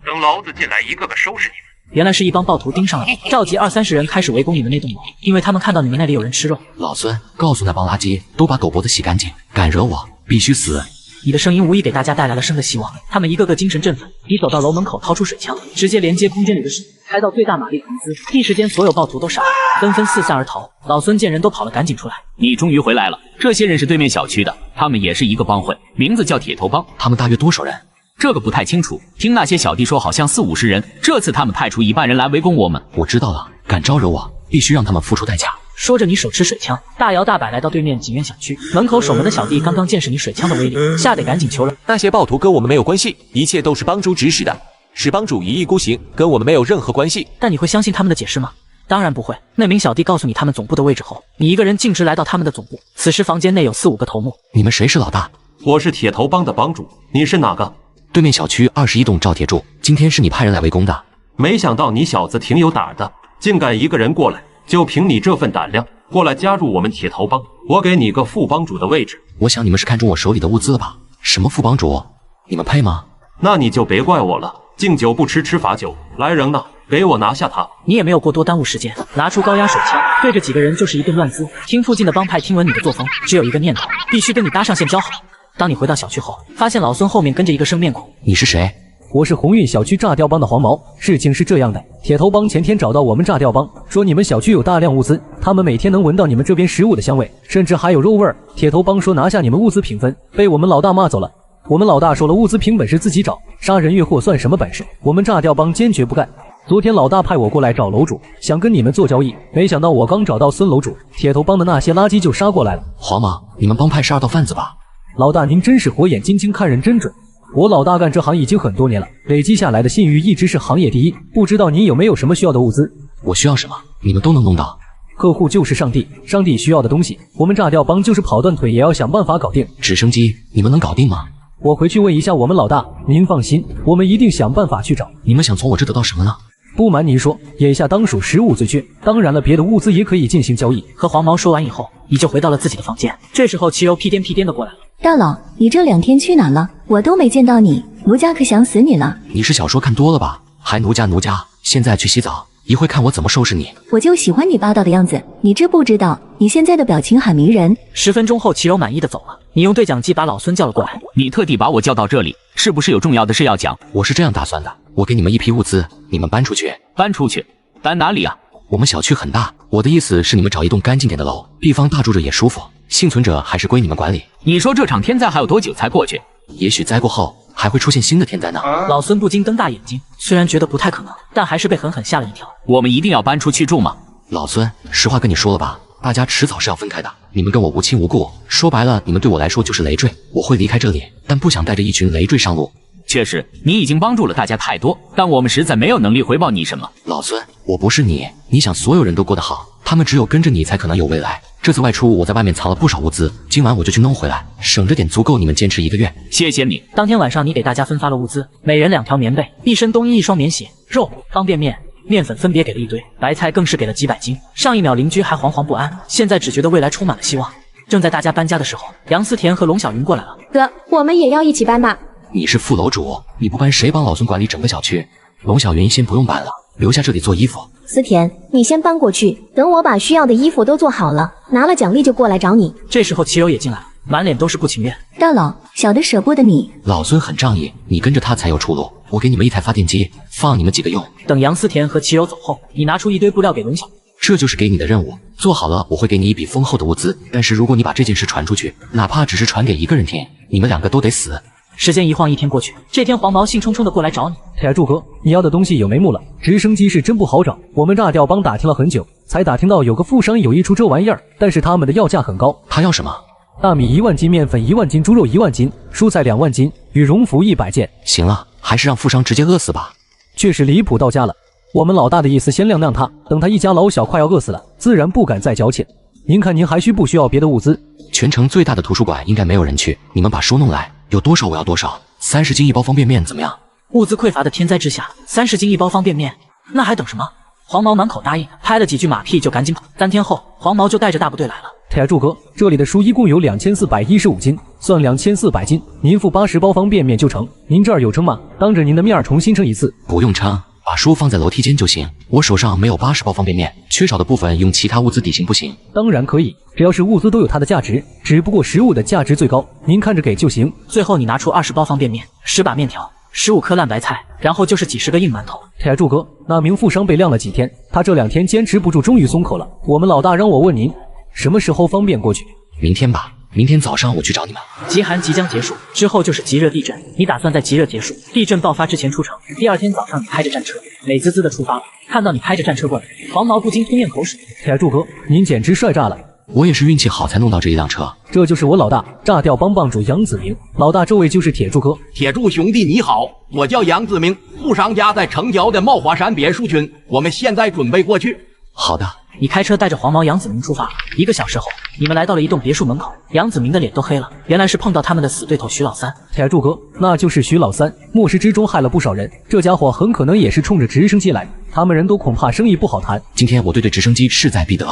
等老子进来，一个个收拾你们！原来是一帮暴徒盯上了你，召集20-30人开始围攻你们那栋楼，因为他们看到你们那里有人吃肉。老孙，告诉那帮垃圾都把狗脖子洗干净，敢惹我必须死！你的声音无疑给大家带来了生的希望，他们一个个精神振奋。你走到楼门口，掏出水枪，直接连接空间里的水，开到最大马力投资。一时间，所有暴徒都傻了，纷纷四散而逃。老孙见人都跑了，赶紧出来。你终于回来了。这些人是对面小区的，他们也是一个帮会，名字叫铁头帮。他们大约多少人？这个不太清楚，听那些小弟说好像40-50人。这次他们派出1半人来围攻我们。我知道了，敢招惹我，必须让他们付出代价。说着，你手持水枪，大摇大摆来到对面景苑小区门口。守门的小弟刚刚见识你水枪的威力，吓得赶紧求人。那些暴徒跟我们没有关系，一切都是帮主指使的，是帮主一意孤行，跟我们没有任何关系。但你会相信他们的解释吗？当然不会。那名小弟告诉你他们总部的位置后，你一个人径直来到他们的总部。此时房间内有4-5个头目。你们谁是老大？我是铁头帮的帮主，你是哪个？对面小区21栋赵铁柱，今天是你派人来围攻的。没想到你小子挺有胆的，竟敢一个人过来，就凭你这份胆量过来加入我们铁头帮，我给你个副帮主的位置。我想你们是看中我手里的物资了吧？什么副帮主？你们配吗？那你就别怪我了，敬酒不吃吃罚酒。来人呐，给我拿下他！你也没有过多耽误时间，拿出高压水枪，对着几个人就是一顿乱滋。听附近的帮派听闻你的作风，只有一个念头，必须跟你搭上线交好。当你回到小区后，发现老孙后面跟着一个生面孔。你是谁？我是鸿运小区炸碉帮的黄毛。事情是这样的，铁头帮前天找到我们炸碉帮，说你们小区有大量物资，他们每天能闻到你们这边食物的香味，甚至还有肉味儿。铁头帮说拿下你们物资平分，被我们老大骂走了。我们老大说了，物资凭本事自己找，杀人越货算什么本事？我们炸碉帮坚决不干。昨天老大派我过来找楼主，想跟你们做交易，没想到我刚找到孙楼主，铁头帮的那些垃圾就杀过来了。黄毛，你们帮派是2道贩子吧？老大，您真是火眼金睛，看人真准。我老大干这行已经很多年了，累积下来的信誉一直是行业第一。不知道您有没有什么需要的物资？我需要什么，你们都能弄到。客户就是上帝，上帝需要的东西，我们炸碉帮就是跑断腿也要想办法搞定。直升机，你们能搞定吗？我回去问一下我们老大，您放心，我们一定想办法去找。你们想从我这得到什么呢？不瞒您说，眼下当属食物最缺，当然了，别的物资也可以进行交易。和黄毛说完以后，你就回到了自己的房间。这时候齐柔屁颠屁颠的过来了。大佬，你这2天去哪了？我都没见到你，奴家可想死你了。你是小说看多了吧？还奴家，现在去洗澡，一会看我怎么收拾你。我就喜欢你霸道的样子，你知不知道？你现在的表情很迷人。10分钟后，齐柔满意的走了。你用对讲机把老孙叫了过来。你特地把我叫到这里，是不是有重要的事要讲？我是这样打算的，我给你们一批物资，你们搬出去。搬出去？搬哪里啊？我们小区很大，我的意思是你们找一栋干净点的楼，地方大，住着也舒服。幸存者还是归你们管理。你说这场天灾还有多久才过去？也许灾过后还会出现新的天灾呢。老孙不禁瞪大眼睛，虽然觉得不太可能，但还是被狠狠吓了一跳。我们一定要搬出去住吗？老孙，实话跟你说了吧，大家迟早是要分开的。你们跟我无亲无故，说白了，你们对我来说就是累赘。我会离开这里，但不想带着一群累赘上路。确实，你已经帮助了大家太多，但我们实在没有能力回报你什么。老孙，我不是你，你想所有人都过得好，他们只有跟着你才可能有未来。这次外出我在外面藏了不少物资，今晚我就去弄回来，省着点，足够你们坚持1个月。谢谢你。当天晚上，你给大家分发了物资，每人2条棉被、一身冬衣、1双棉鞋、肉、方便面、面粉分别给了一堆，白菜更是给了几百斤。上一秒邻居还惶惶不安，现在只觉得未来充满了希望。正在大家搬家的时候，杨思甜和龙小云过来了。哥，我们也要一起搬吧。你是副楼主，你不搬谁帮老孙管理整个小区？龙小云先不用搬了，留下这里做衣服。思甜，你先搬过去，等我把需要的衣服都做好了，拿了奖励就过来找你。这时候齐柔也进来了，满脸都是不情愿。大佬，小的舍不得你。老孙很仗义，你跟着他才有出路。我给你们1台发电机，放你们几个用。等杨思甜和齐柔走后，你拿出一堆布料给龙小云。这就是给你的任务，做好了我会给你一笔丰厚的物资。但是如果你把这件事传出去，哪怕只是传给1个人听，你们2个都得死。时间一晃1天过去，这天黄毛兴冲冲的过来找你。铁柱哥，你要的东西有眉目了。直升机是真不好找，我们炸掉帮打听了很久，才打听到有个富商有意出这玩意儿，但是他们的要价很高。他要什么？大米1万斤，面粉1万斤，猪肉1万斤，蔬菜2万斤，羽绒服100件。行了，还是让富商直接饿死吧。确实离谱到家了。我们老大的意思先晾晾他，等他一家老小快要饿死了，自然不敢再交钱。您看您还需不需要别的物资？全城最大的图书馆应该没有人去，你们把书弄来，有多少我要多少。30斤1包方便面怎么样？物资匮乏的天灾之下，30斤1包方便面，那还等什么？黄毛满口答应，拍了几句马屁就赶紧跑。3天后，黄毛就带着大部队来了。铁柱哥，这里的书一共有2415斤，算2400斤，您付80包方便面就成。您这儿有称吗？当着您的面重新称一次。不用称，把书放在楼梯间就行。我手上没有80包方便面，缺少的部分用其他物资抵行不行？当然可以，只要是物资都有它的价值，只不过食物的价值最高，您看着给就行。最后你拿出20包方便面、10把面条、15颗烂白菜，然后就是几10个硬馒头。铁柱哥，那名富商被晾了几天，他这2天坚持不住，终于松口了。我们老大让我问您，什么时候方便过去？明天吧。明天早上我去找你们。极寒即将结束，之后就是极热地震。你打算在极热结束、地震爆发之前出城。第2天早上，你开着战车，美滋滋的出发了。看到你开着战车过来，黄毛不禁吞咽口水。铁柱哥，您简直帅炸了！我也是运气好才弄到这一辆车。这就是我老大，炸掉帮帮主杨子明。老大，这位就是铁柱哥。铁柱兄弟你好，我叫杨子明，富商家在城郊的茂华山别墅群，我们现在准备过去。好的。你开车带着黄毛、杨子明出发了。1个小时后，你们来到了一栋别墅门口。杨子明的脸都黑了，原来是碰到他们的死对头徐老三。铁柱哥，那就是徐老三，末世之中害了不少人，这家伙很可能也是冲着直升机来的。他们人都恐怕生意不好谈。今天我对直升机势在必得，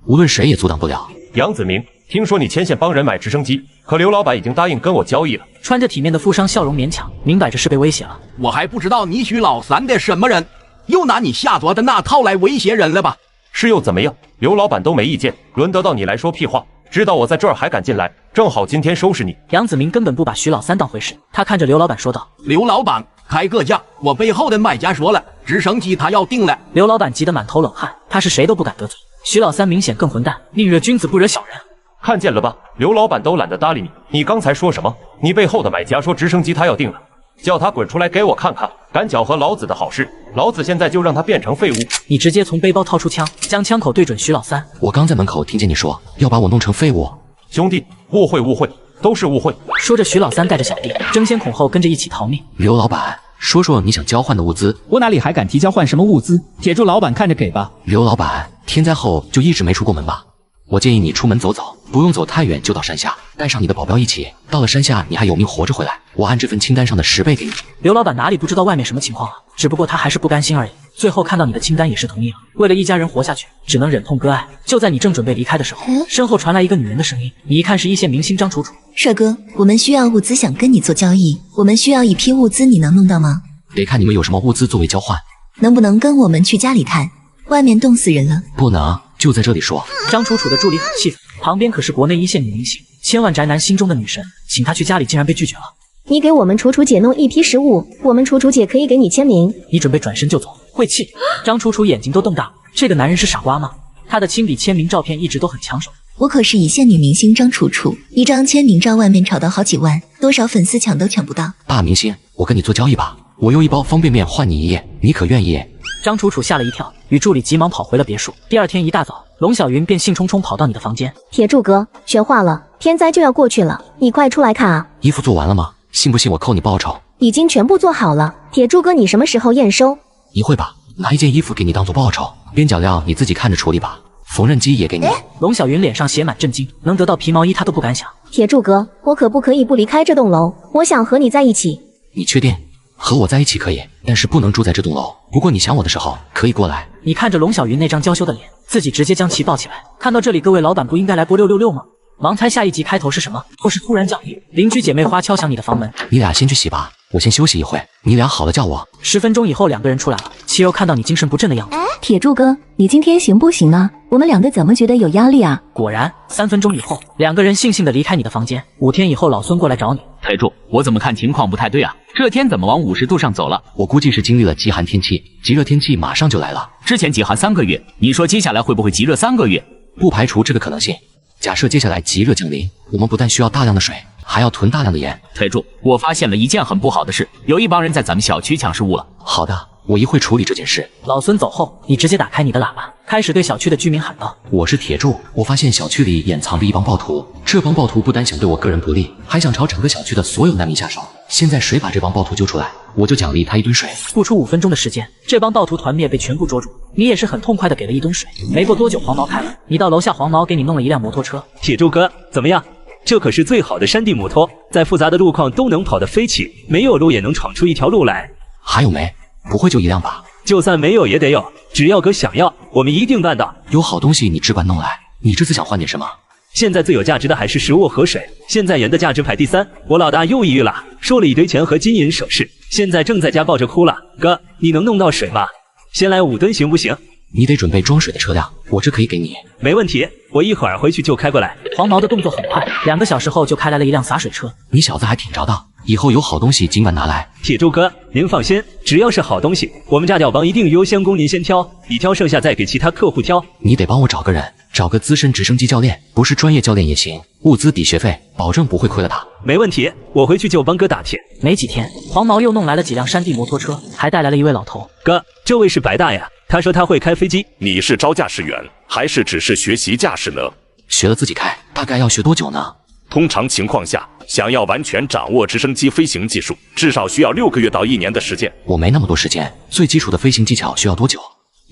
无论谁也阻挡不了。杨子明，听说你牵线帮人买直升机，可刘老板已经答应跟我交易了。穿着体面的富商笑容勉强，明摆着是被威胁了。我还不知道你徐老三的什么人，又拿你下作的那套来威胁人了吧？是又怎么样？刘老板都没意见，轮得到你来说屁话？知道我在这儿还敢进来，正好今天收拾你。杨子明根本不把徐老三当回事，他看着刘老板说道：“刘老板，开个价！我背后的买家说了，直升机他要定了。”刘老板急得满头冷汗，他是谁都不敢得罪。徐老三明显更混蛋，宁惹君子不惹小人。看见了吧，刘老板都懒得搭理你。你刚才说什么？你背后的买家说直升机他要定了。叫他滚出来给我看看，敢搅和老子的好事，老子现在就让他变成废物！你直接从背包掏出枪，将枪口对准徐老三。我刚在门口听见你说要把我弄成废物。兄弟，误会，都是误会。说着，徐老三带着小弟争先恐后跟着一起逃命。刘老板，说说你想交换的物资。我哪里还敢提交换什么物资？铁柱老板看着给吧。刘老板，天灾后就一直没出过门吧？我建议你出门走走，不用走太远就到山下，带上你的保镖一起。到了山下，你还有命活着回来，我按这份清单上的10倍给你。刘老板哪里不知道外面什么情况啊？只不过他还是不甘心而已。最后看到你的清单也是同意了，为了一家人活下去，只能忍痛割爱。就在你正准备离开的时候，身后传来一个女人的声音。你一看是一线明星张楚楚。帅哥，我们需要物资，想跟你做交易。我们需要一批物资，你能弄到吗？得看你们有什么物资作为交换。能不能跟我们去家里看？外面冻死人了。不能，就在这里说。张楚楚的助理很气愤，旁边可是国内一线女明星，千万宅男心中的女神，请她去家里竟然被拒绝了。你给我们楚楚姐弄一批食物，我们楚楚姐可以给你签名。你准备转身就走，晦气！张楚楚眼睛都瞪大，这个男人是傻瓜吗？他的亲笔签名照片一直都很抢手。我可是一线女明星张楚楚，一张签名照外面炒到好几万，多少粉丝抢都抢不到。大明星，我跟你做交易吧，我用1包方便面换你1夜，你可愿意？张楚楚吓了一跳，与助理急忙跑回了别墅。第2天一大早，龙小云便兴冲冲跑到你的房间。铁柱哥，学坏了，天灾就要过去了，你快出来看啊！衣服做完了吗？信不信我扣你报酬？已经全部做好了。铁柱哥，你什么时候验收？你会吧？拿1件衣服给你当做报酬，边角料你自己看着处理吧。缝纫机也给你。龙小云脸上写满震惊，能得到皮毛衣他都不敢想。铁柱哥，我可不可以不离开这栋楼？我想和你在一起。你确定？和我在一起可以，但是不能住在这栋楼。不过你想我的时候可以过来。你看着龙小云那张娇羞的脸，自己直接将其抱起来。看到这里，各位老板不应该来播666吗？盲猜下一集开头是什么？或是突然降临，邻居姐妹花敲响你的房门。你俩先去洗吧，我先休息一会。你俩好了叫我。10分钟以后，2个人出来了。齐柔看到你精神不振的样子，铁柱哥，你今天行不行啊？我们两个怎么觉得有压力啊？果然，3分钟以后，2个人悻悻地离开你的房间。5天以后，老孙过来找你。台柱，我怎么看情况不太对啊？这天怎么往50度上走了？我估计是经历了极寒天气，极热天气马上就来了。之前极寒3个月，你说接下来会不会极热3个月？不排除这个可能性。假设接下来极热降临，我们不但需要大量的水，还要囤大量的盐。台柱，我发现了一件很不好的事，有一帮人在咱们小区抢食物了。好的，我一会处理这件事。老孙走后，你直接打开你的喇叭，开始对小区的居民喊道：我是铁柱，我发现小区里掩藏着一帮暴徒，这帮暴徒不单想对我个人不利，还想朝整个小区的所有难民下手。现在谁把这帮暴徒揪出来，我就奖励他1吨水。不出5分钟的时间，这帮暴徒团灭被全部捉住。你也是很痛快的给了1吨水。没过多久，黄毛开了，你到楼下，黄毛给你弄了一辆摩托车。铁柱哥，怎么样？这可是最好的山地摩托，在复杂的路况都能跑得飞起，没有路也能闯出一条路来。还有没？不会就1辆吧？就算没有也得有，只要哥想要，我们一定办到。有好东西你只管弄来。你这次想换点什么？现在最有价值的还是食物和水，现在盐的价值排第3。我老大又抑郁了，收了一堆钱和金银首饰，现在正在家抱着哭了。哥，你能弄到水吗？先来5吨行不行？你得准备装水的车辆，我这可以给你。没问题，我一会儿回去就开过来。黄毛的动作很快，2个小时后就开来了一辆洒水车。你小子还挺着道，以后有好东西尽管拿来。铁柱哥，您放心，只要是好东西，我们炸调帮一定优先供您先挑，你挑剩下再给其他客户挑。你得帮我找个人，找个资深直升机教练，不是专业教练也行，物资抵学费，保证不会亏了他。没问题，我回去就帮哥打听。没几天，黄毛又弄来了几辆山地摩托车，还带来了一位老头。哥，这位是白大爷，他说他会开飞机。你是招驾驶员，还是只是学习驾驶呢？学了自己开，大概要学多久呢？通常情况下，想要完全掌握直升机飞行技术，至少需要6个月到1年的时间。我没那么多时间，最基础的飞行技巧需要多久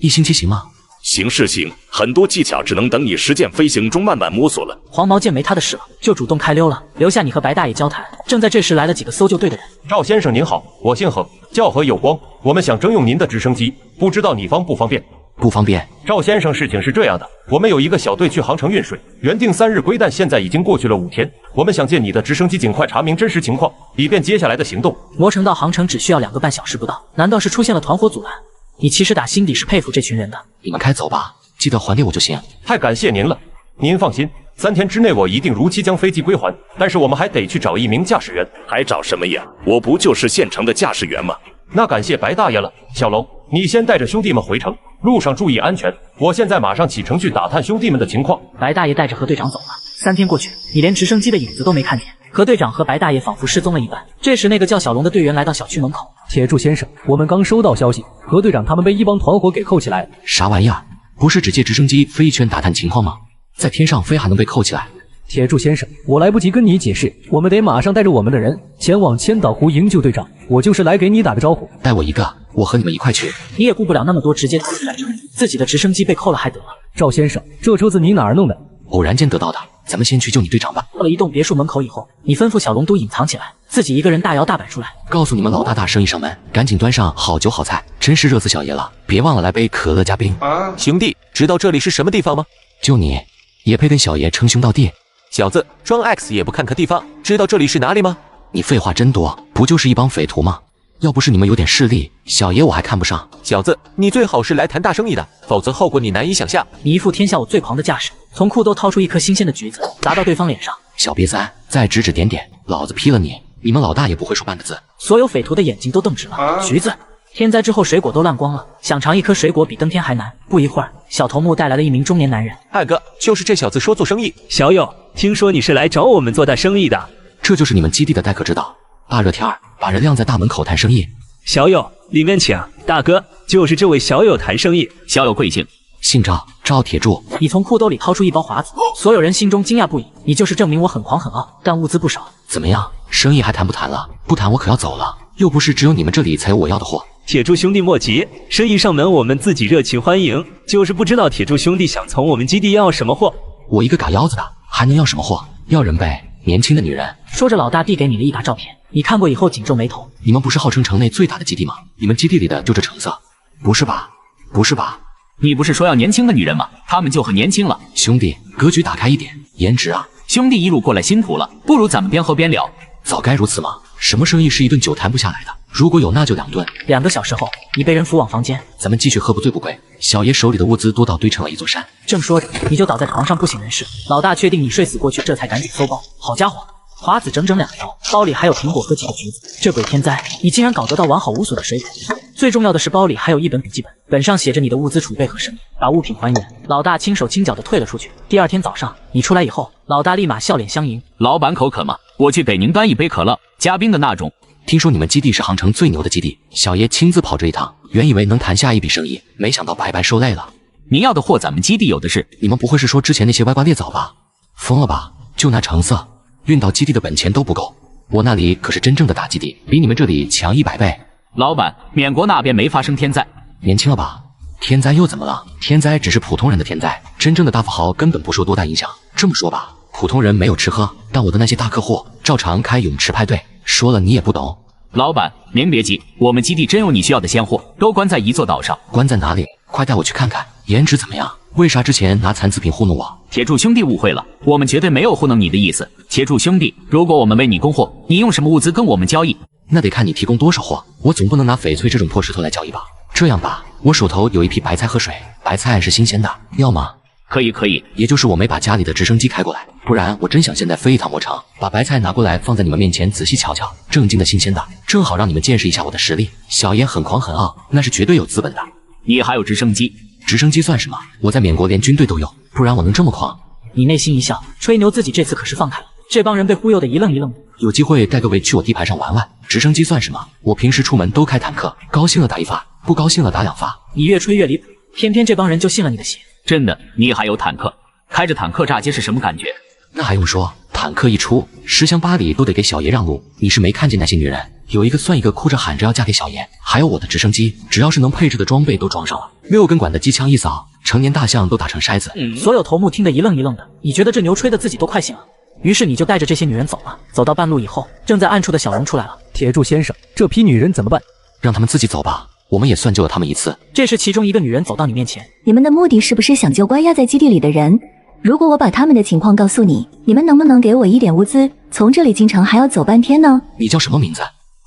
？1星期行吗？行是行，很多技巧只能等你实践飞行中慢慢摸索了。黄毛见没他的事了，就主动开溜了，留下你和白大爷交谈。正在这时，来了几个搜救队的人。赵先生您好，我姓何，叫何有光，我们想征用您的直升机，不知道你方不方便？不方便。赵先生，事情是这样的，我们有一个小队去航程运水，原定3日归，但现在已经过去了5天，我们想借你的直升机尽快查明真实情况，以便接下来的行动。磨城到航程只需要2个半小时不到，难道是出现了团伙阻拦？你其实打心底是佩服这群人的。你们开走吧，记得还给我就行。太感谢您了，您放心，3天之内我一定如期将飞机归还，但是我们还得去找一名驾驶员。还找什么呀？我不就是现成的驾驶员吗？那感谢白大爷了。小楼，你先带着兄弟们回城，路上注意安全。我现在马上启程去打探兄弟们的情况。白大爷带着何队长走了。3天过去，你连直升机的影子都没看见。何队长和白大爷仿佛失踪了一般。这时，那个叫小龙的队员来到小区门口。铁柱先生，我们刚收到消息，何队长他们被一帮团伙给扣起来了。啥玩意儿？不是只借直升机飞一圈打探情况吗？在天上飞还能被扣起来？铁柱先生，我来不及跟你解释，我们得马上带着我们的人前往千岛湖营救队长。我就是来给你打个招呼。带我一个，我和你们一块去。你也顾不了那么多，直接逃出战场，自己的直升机被扣了还得了。赵先生，这车子你哪儿弄的？偶然间得到的。咱们先去救你队长吧。到了一栋别墅门口以后，你吩咐小龙都隐藏起来，自己一个人大摇大摆出来，告诉你们老大生意上门，赶紧端上好酒好菜，真是热死小爷了。别忘了来杯可乐加冰。兄弟，知道这里是什么地方吗？就你也配跟小爷称兄道弟？小子，装 X 也不看看地方，知道这里是哪里吗？你废话真多，不就是一帮匪徒吗？要不是你们有点势力，小爷我还看不上。小子，你最好是来谈大生意的，否则后果你难以想象。你一副天下我最狂的架势，从裤兜掏出一颗新鲜的橘子，砸到对方脸上。小瘪三，再指指点点，老子劈了你！你们老大也不会说半个字。所有匪徒的眼睛都瞪直了。橘子，天灾之后水果都烂光了，想尝一颗水果比登天还难。不一会儿，小头目带来了一名中年男人。二哥，就是这小子说做生意。小友，听说你是来找我们做大生意的？这就是你们基地的待客之道。大热天儿，把人晾在大门口谈生意。小友，里面请。大哥，就是这位小友谈生意。小友贵姓？姓赵，赵铁柱。你从裤兜里掏出一包华子，所有人心中惊讶不已。你就是证明我很狂很傲，但物资不少。怎么样，生意还谈不谈了？不谈我可要走了。又不是只有你们这里才有我要的货。铁柱兄弟莫急，生意上门我们自己热情欢迎，就是不知道铁柱兄弟想从我们基地要什么货。我一个嘎腰子的，还能要什么货？要人呗，年轻的女人。说着，老大递给你了一沓照片，你看过以后紧皱眉头。你们不是号称城内最大的基地吗？你们基地里的就这成色？不是吧？不是吧？你不是说要年轻的女人吗？她们就很年轻了。兄弟，格局打开一点，颜值啊！兄弟一路过来辛苦了，不如咱们边喝边聊。早该如此嘛！什么生意是一顿酒谈不下来的？如果有，那就2顿。2个小时后，你被人扶往房间。咱们继续喝不醉不归。小爷手里的物资多到堆成了一座山。正说着，你就倒在床上不省人事。老大确定你睡死过去，这才赶紧搜包。好家伙，华子整整2条，包里还有苹果和几个橘子。这鬼天灾，你竟然搞得到完好无损的水准！最重要的是，包里还有一本笔记本，本上写着你的物资储备和生意。把物品还原，老大轻手轻脚的退了出去。第2天早上，你出来以后，老大立马笑脸相迎。老板口渴吗？我去给您端一杯可乐，加冰的那种。听说你们基地是杭城最牛的基地，小爷亲自跑这一趟，原以为能谈下一笔生意，没想到白白受累了。您要的货咱们基地有的是。你们不会是说之前那些歪瓜裂枣吧？疯了吧？就拿成色，运到基地的本钱都不够。我那里可是真正的大基地，比你们这里强100倍。老板，缅国那边没发生天灾。年轻了吧？天灾又怎么了？天灾只是普通人的天灾，真正的大富豪根本不受多大影响。这么说吧，普通人没有吃喝，但我的那些大客户照常开泳池派对，说了你也不懂。老板，您别急，我们基地真有你需要的鲜货，都关在一座岛上。关在哪里？快带我去看看。颜值怎么样？为啥之前拿残次品糊弄我？铁柱兄弟误会了，我们绝对没有糊弄你的意思。铁柱兄弟，如果我们为你供货，你用什么物资跟我们交易？那得看你提供多少货，我总不能拿翡翠这种破石头来交易吧？这样吧，我手头有一批白菜和水，白菜是新鲜的，要吗？可以，也就是我没把家里的直升机开过来，不然我真想现在飞一趟磨城，把白菜拿过来放在你们面前仔细瞧瞧，正经的新鲜的，正好让你们见识一下我的实力。小爷很狂很傲，那是绝对有资本的。你还有直升机？直升机算什么？我在缅国连军队都有，不然我能这么狂？你内心一笑，吹牛自己这次可是放开了。这帮人被忽悠的一愣一愣的。有机会带各位去我地盘上玩玩，直升机算什么？我平时出门都开坦克，高兴了打1发，不高兴了打2发。你越吹越离谱，偏偏这帮人就信了你的邪。真的，你还有坦克？开着坦克炸街是什么感觉？那还用说，坦克一出，10乡8里都得给小爷让路。你是没看见那些女人，有一个算一个哭着喊着要嫁给小爷。还有我的直升机，只要是能配置的装备都装上了，6根管的机枪一扫，成年大象都打成筛子。所有头目听得一愣一愣的，你觉得这牛吹的自己都快醒了。于是你就带着这些女人走了。走到半路以后，正在暗处的小龙出来了。铁柱先生，这批女人怎么办？让他们自己走吧，我们也算救了他们一次。这时其中一个女人走到你面前。你们的目的是不是想救关押在基地里的人？如果我把他们的情况告诉你，你们能不能给我一点物资？从这里进城还要走半天呢。你叫什么名字？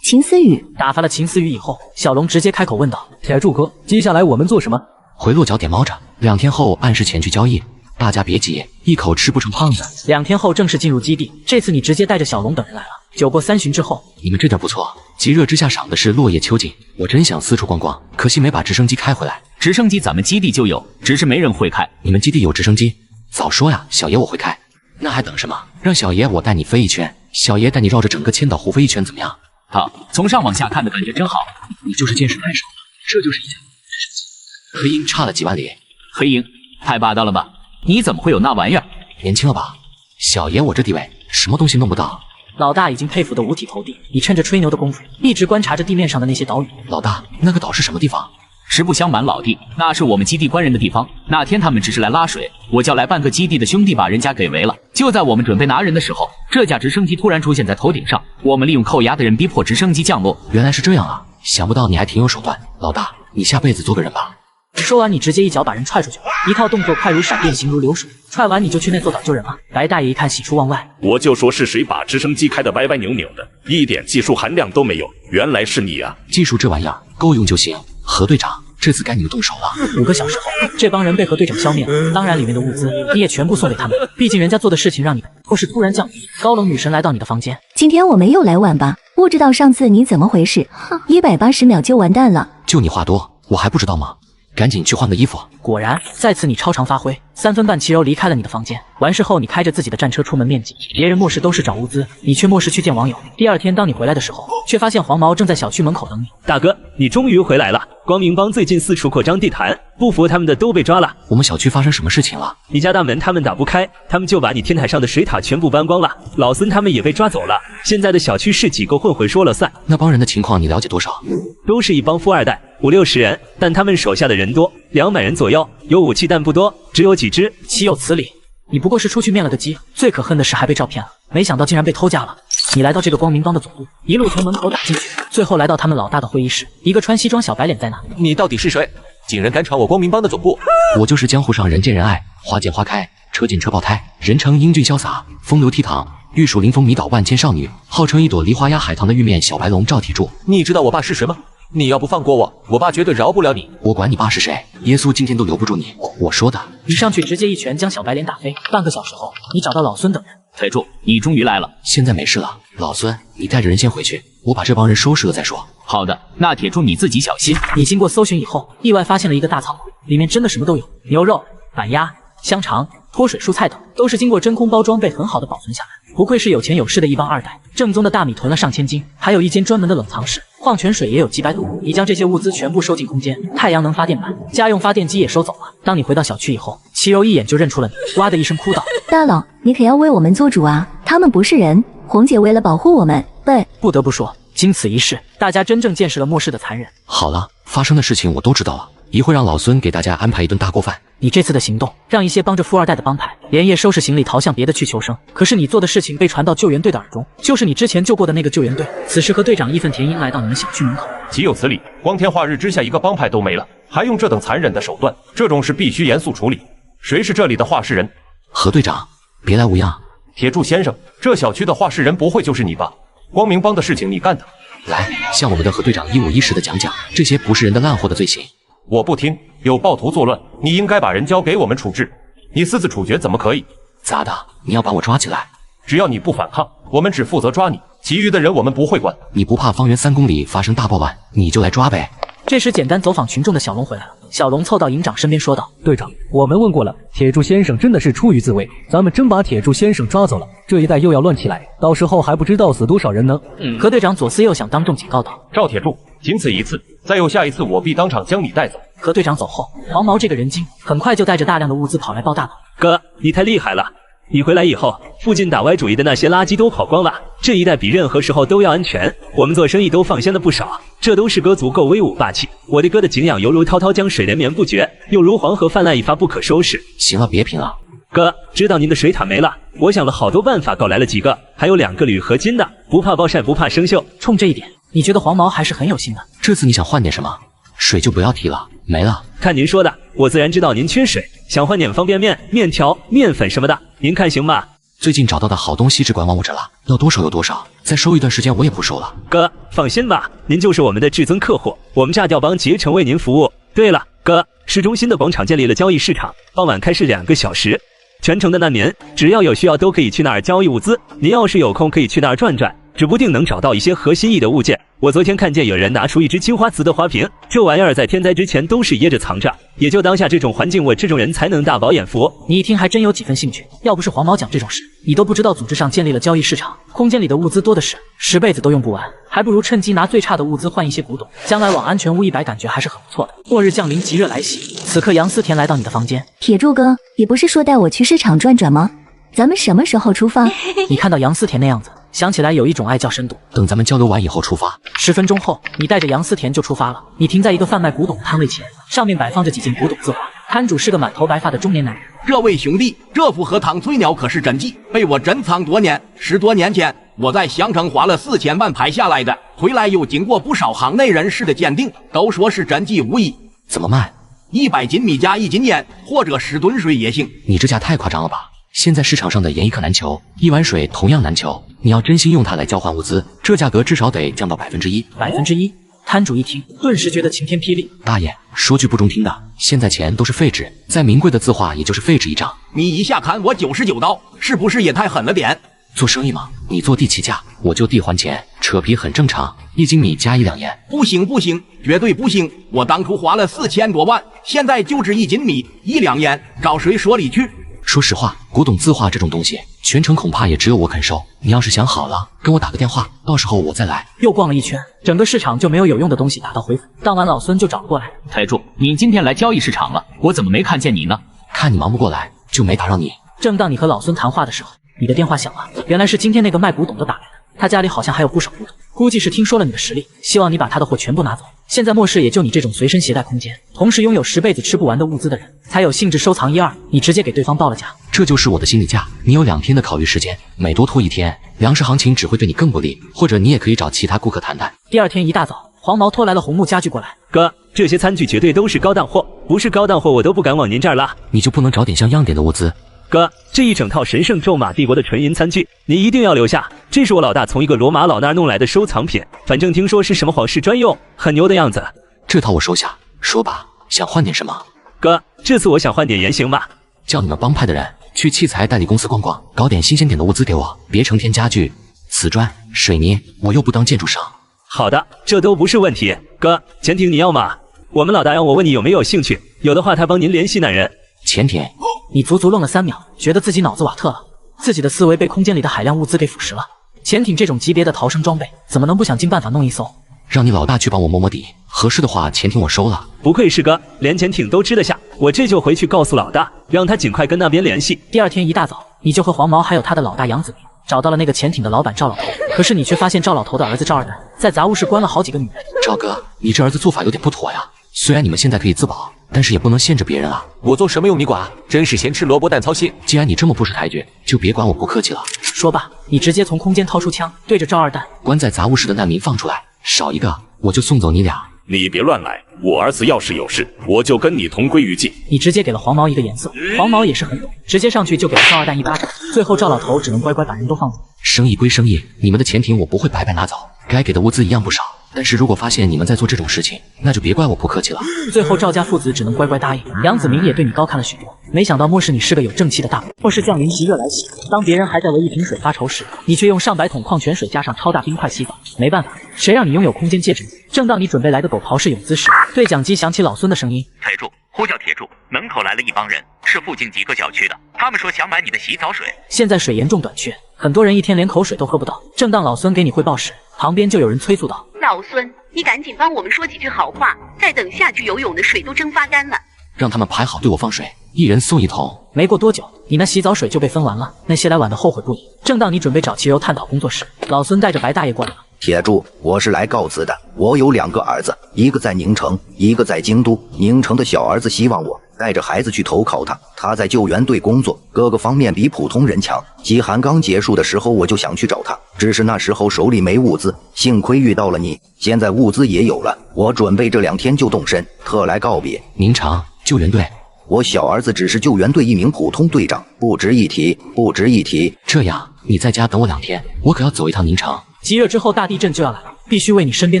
秦思雨。打发了秦思雨以后，小龙直接开口问道：铁柱哥，接下来我们做什么？回落脚点猫着，2天后按时前去交易。大家别急，一口吃不成胖子。2天后正式进入基地，这次你直接带着小龙等人来了。酒过3巡之后，你们这点不错，极热之下赏的是落叶秋景，我真想四处逛逛，可惜没把直升机开回来。直升机咱们基地就有，只是没人会开。你们基地有直升机？早说呀，小爷我会开。那还等什么？让小爷我带你飞一圈，小爷带你绕着整个千岛湖飞一圈，怎么样？好，从上往下看的感觉真好。你就是见识太少了，这就是一架直升机。黑鹰差了几万里。黑鹰太霸道了吧？你怎么会有那玩意儿？年轻了吧？小爷我这地位，什么东西弄不到？老大已经佩服得五体投地，你趁着吹牛的功夫，一直观察着地面上的那些岛屿。老大，那个岛是什么地方？实不相瞒，老弟，那是我们基地关人的地方。那天他们只是来拉水，我叫来半个基地的兄弟把人家给围了。就在我们准备拿人的时候，这架直升机突然出现在头顶上，我们利用扣押的人逼迫直升机降落。原来是这样啊！想不到你还挺有手段，老大，你下辈子做个人吧。说完，你直接一脚把人踹出去，一套动作快如闪电，行如流水。踹完你就去那座岛救人了。白大爷一看喜出望外，我就说是谁把直升机开得歪歪扭扭的，一点技术含量都没有，原来是你啊！技术这玩意儿够用就行。何队长，这次该你们动手了。5个小时后，这帮人被何队长消灭了，当然里面的物资你也全部送给他们，毕竟人家做的事情让你或是突然降临。高冷女神来到你的房间，今天我没有来晚吧？不知道上次你怎么回事，180秒就完蛋了。就你话多，我还不知道吗？赶紧去换个衣服。果然，再次你超常发挥。3分半，齐柔离开了你的房间。完事后，你开着自己的战车出门面基，别人末世都是找物资，你却末世去见网友。第二天，当你回来的时候，却发现黄毛正在小区门口等你。大哥，你终于回来了！光明帮最近四处扩张地盘，不服他们的都被抓了。我们小区发生什么事情了？你家大门他们打不开，他们就把你天台上的水塔全部搬光了。老孙他们也被抓走了。现在的小区是几个混混说了算。那帮人的情况你了解多少？都是一帮富二代，50、60人，但他们手下的人多，200人左右，有武器但不多，只有几只。岂有此理！你不过是出去面了个基，最可恨的是还被照骗了，没想到竟然被偷家了。你来到这个光明帮的总部，一路从门口打进去，最后来到他们老大的会议室，一个穿西装小白脸在那。你到底是谁？竟然敢闯我光明帮的总部！我就是江湖上人见人爱，花见花开，车见车爆胎，人称英俊潇洒，风流倜傥，玉树临风迷倒万千少女，号称一朵梨花压海棠的玉面小白龙赵铁柱。你知道我爸是谁吗？你要不放过我，我爸绝对饶不了你。我管你爸是谁，耶稣今天都留不住你。我说的。你上去直接一拳将小白脸打飞。半个小时后，你找到老孙等人。铁柱，你终于来了。现在没事了，老孙，你带着人先回去，我把这帮人收拾了再说。好的，那铁柱你自己小心。你经过搜寻以后，意外发现了一个大仓库，里面真的什么都有，牛肉、板鸭、香肠、脱水蔬菜等，都是经过真空包装，被很好的保存下来。不愧是有钱有势的一帮二代，正宗的大米囤了上千斤，还有一间专门的冷藏室，矿泉水也有几百桶。你将这些物资全部收进空间，太阳能发电板、家用发电机也收走了。当你回到小区以后，齐柔一眼就认出了你，哇的一声哭道：“大佬，你可要为我们做主啊！他们不是人，红姐为了保护我们，对。”不得不说，经此一事，大家真正见识了末世的残忍。好了，发生的事情我都知道了，一会让老孙给大家安排一顿大锅饭。你这次的行动，让一些帮着富二代的帮派连夜收拾行李逃向别的区求生。可是你做的事情被传到救援队的耳中，就是你之前救过的那个救援队。此时和队长义愤填膺来到你们小区门口。岂有此理！光天化日之下，一个帮派都没了，还用这等残忍的手段，这种事必须严肃处理。谁是这里的话事人？何队长，别来无恙。铁柱先生，这小区的话事人不会就是你吧？光明帮的事情你干的。来，向我们的何队长一五一十的讲讲这些不是人的烂货的罪行。我不听，有暴徒作乱，你应该把人交给我们处置。你私自处决怎么可以？咋的？你要把我抓起来？只要你不反抗，我们只负责抓你，其余的人我们不会管。你不怕方圆3公里发生大暴乱，你就来抓呗。这时，简单走访群众的小龙回来了。小龙凑到营长身边说道：“队长，我们问过了，铁柱先生真的是出于自卫，咱们真把铁柱先生抓走了，这一带又要乱起来，到时候还不知道死多少人呢。”何队长左思右想，当众警告道：“赵铁柱，仅此一次，再有下一次，我必当场将你带走。”何队长走后，黄毛这个人精很快就带着大量的物资跑来报大佬：“哥，你太厉害了！你回来以后，附近打歪主意的那些垃圾都跑光了，这一带比任何时候都要安全，我们做生意都放心了不少。这都是哥足够威武霸气，我对哥的敬仰犹如滔滔江水连绵不绝，又如黄河泛滥一发不可收拾。”行了，别贫了。哥，知道您的水塔没了，我想了好多办法，搞来了几个，还有2个铝合金的，不怕暴晒，不怕生锈。冲这一点，你觉得黄毛还是很有心的。这次你想换点什么？水就不要提了，没了。看您说的，我自然知道您缺水，想换点方便面、面条、面粉什么的，您看行吗？最近找到的好东西只管往我这拉，要多少有多少，再收一段时间我也不收了。哥，放心吧，您就是我们的至尊客户，我们炸调帮竭诚为您服务。对了，哥，市中心的广场建立了交易市场，傍晚开市2个小时，全城的难民只要有需要都可以去那儿交易物资，您要是有空可以去那儿转转，指不定能找到一些合心意的物件。我昨天看见有人拿出一只青花瓷的花瓶，这玩意儿在天灾之前都是掖着藏着，也就当下这种环境，我这种人才能大饱眼福。你一听还真有几分兴趣，要不是黄毛讲这种事，你都不知道组织上建立了交易市场，空间里的物资多的是，10辈子都用不完，还不如趁机拿最差的物资换一些古董，将来往安全屋1摆，感觉还是很不错的。末日降临，极热来袭，此刻杨思甜来到你的房间。铁柱哥，你不是说带我去市场转转吗？咱们什么时候出发？你看到杨思甜那样子，想起来有一种爱叫深度。等咱们交流完以后出发。10分钟后，你带着杨思甜就出发了。你停在一个贩卖古董摊位前，上面摆放着几件古董字画，摊主是个满头白发的中年男人。这位兄弟，这幅荷塘翠鸟可是真迹，被我珍藏多年，10多年前我在香城花了4000万拍下来的，回来又经过不少行内人士的鉴定，都说是真迹无疑。怎么卖？100斤米价1斤盐，或者10吨水也行。你这价太夸张了吧？现在市场上的盐一克难求，1碗水同样难求。你要真心用它来交换物资，这价格至少得降到1%。1%？摊主一听，顿时觉得晴天霹雳。大爷，说句不中听的，现在钱都是废纸，再名贵的字画也就是废纸1张。你一下砍我99刀，是不是也太狠了点？做生意嘛，你做地起价，我就地还钱，扯皮很正常。1斤米加1两盐。不行不行，绝对不行！我当初花了4000多万，现在就值1斤米1两盐，找谁说理去？说实话，古董字画这种东西，全城恐怕也只有我肯收。你要是想好了，跟我打个电话，到时候我再来。又逛了一圈，整个市场就没有有用的东西打道回府。当晚老孙就找了过来，台柱，你今天来交易市场了，我怎么没看见你呢？看你忙不过来，就没打扰你。正当你和老孙谈话的时候，你的电话响了，原来是今天那个卖古董的打来的。他家里好像还有不少古董，估计是听说了你的实力，希望你把他的货全部拿走。现在末世也就你这种随身携带空间，同时拥有10辈子吃不完的物资的人，才有兴致收藏1、2。你直接给对方报了价，这就是我的心理价。你有2天的考虑时间，每多拖1天，粮食行情只会对你更不利，或者你也可以找其他顾客谈谈。第2天一大早，黄毛拖来了红木家具过来。哥，这些餐具绝对都是高档货，不是高档货我都不敢往您这儿拉。你就不能找点像样点的物资？哥，这一整套神圣咒马帝国的纯银餐具，你一定要留下。这是我老大从一个罗马老那儿弄来的收藏品，反正听说是什么皇室专用，很牛的样子。这套我收下。说吧，想换点什么？哥，这次我想换点盐行吗？叫你们帮派的人去器材代理公司逛逛，搞点新鲜点的物资给我，别成天家具、瓷砖、水泥，我又不当建筑商。好的，这都不是问题。哥，潜艇你要吗？我们老大让我问你有没有兴趣，有的话他帮您联系男人。潜艇？你足足愣了3秒，觉得自己脑子瓦特了，自己的思维被空间里的海量物资给腐蚀了。潜艇这种级别的逃生装备，怎么能不想尽办法弄一艘？让你老大去帮我摸摸底，合适的话潜艇我收了。不愧是哥，连潜艇都吃得下，我这就回去告诉老大，让他尽快跟那边联系。第2天一大早，你就和黄毛还有他的老大杨子明找到了那个潜艇的老板赵老头，可是你却发现赵老头的儿子赵二蛋在杂物室关了好几个女人。赵哥，你这儿子做法有点不妥呀。虽然你们现在可以自保，但是也不能限制别人啊。我做什么用你管？真是咸吃萝卜淡操心。既然你这么不识抬举，就别管我不客气了。说罢，你直接从空间掏出枪，对着赵二蛋。关在杂物室的难民放出来，少一个我就送走你俩。你别乱来，我儿子要是有事，我就跟你同归于尽。你直接给了黄毛一个颜色，黄毛也是很懂，直接上去就给了赵二蛋一巴掌。最后赵老头只能乖乖把人都放走。生意归生意，你们的潜艇我不会白白拿走，该给的物资一样不少。但是如果发现你们在做这种事情，那就别怪我不客气了。最后赵家父子只能乖乖答应。杨子明也对你高看了许多，没想到末世你是个有正气的大佬。末世降临即热来袭，当别人还在为一瓶水发愁时，你却用上百桶矿泉水加上超大冰块洗澡。没办法，谁让你拥有空间戒指？正当你准备来个狗刨式泳姿时，对讲机响起老孙的声音：台柱，呼叫铁柱，门口来了一帮人，是附近几个小区的，他们说想买你的洗澡水。现在水严重短缺，很多人一天连口水都喝不到。正当老孙给你汇报时，旁边就有人催促道：老孙，你赶紧帮我们说几句好话，再等下去游泳的水都蒸发干了。让他们排好队伍放水，一人送1桶。没过多久，你那洗澡水就被分完了。那些来晚的后悔不已。正当你准备找汽油探讨工作时，老孙带着白大爷过来了。铁柱，我是来告辞的。我有2个儿子，一个在宁城，一个在京都。宁城的小儿子希望我带着孩子去投靠他，他在救援队工作，各个方面比普通人强。饥寒刚结束的时候，我就想去找他，只是那时候手里没物资，幸亏遇到了你，现在物资也有了，我准备这2天就动身，特来告别。宁城救援队，我小儿子只是救援队一名普通队长，不值一提，不值一提。这样，你在家等我2天，我可要走一趟宁城。极热之后大地震就要来了，必须为你身边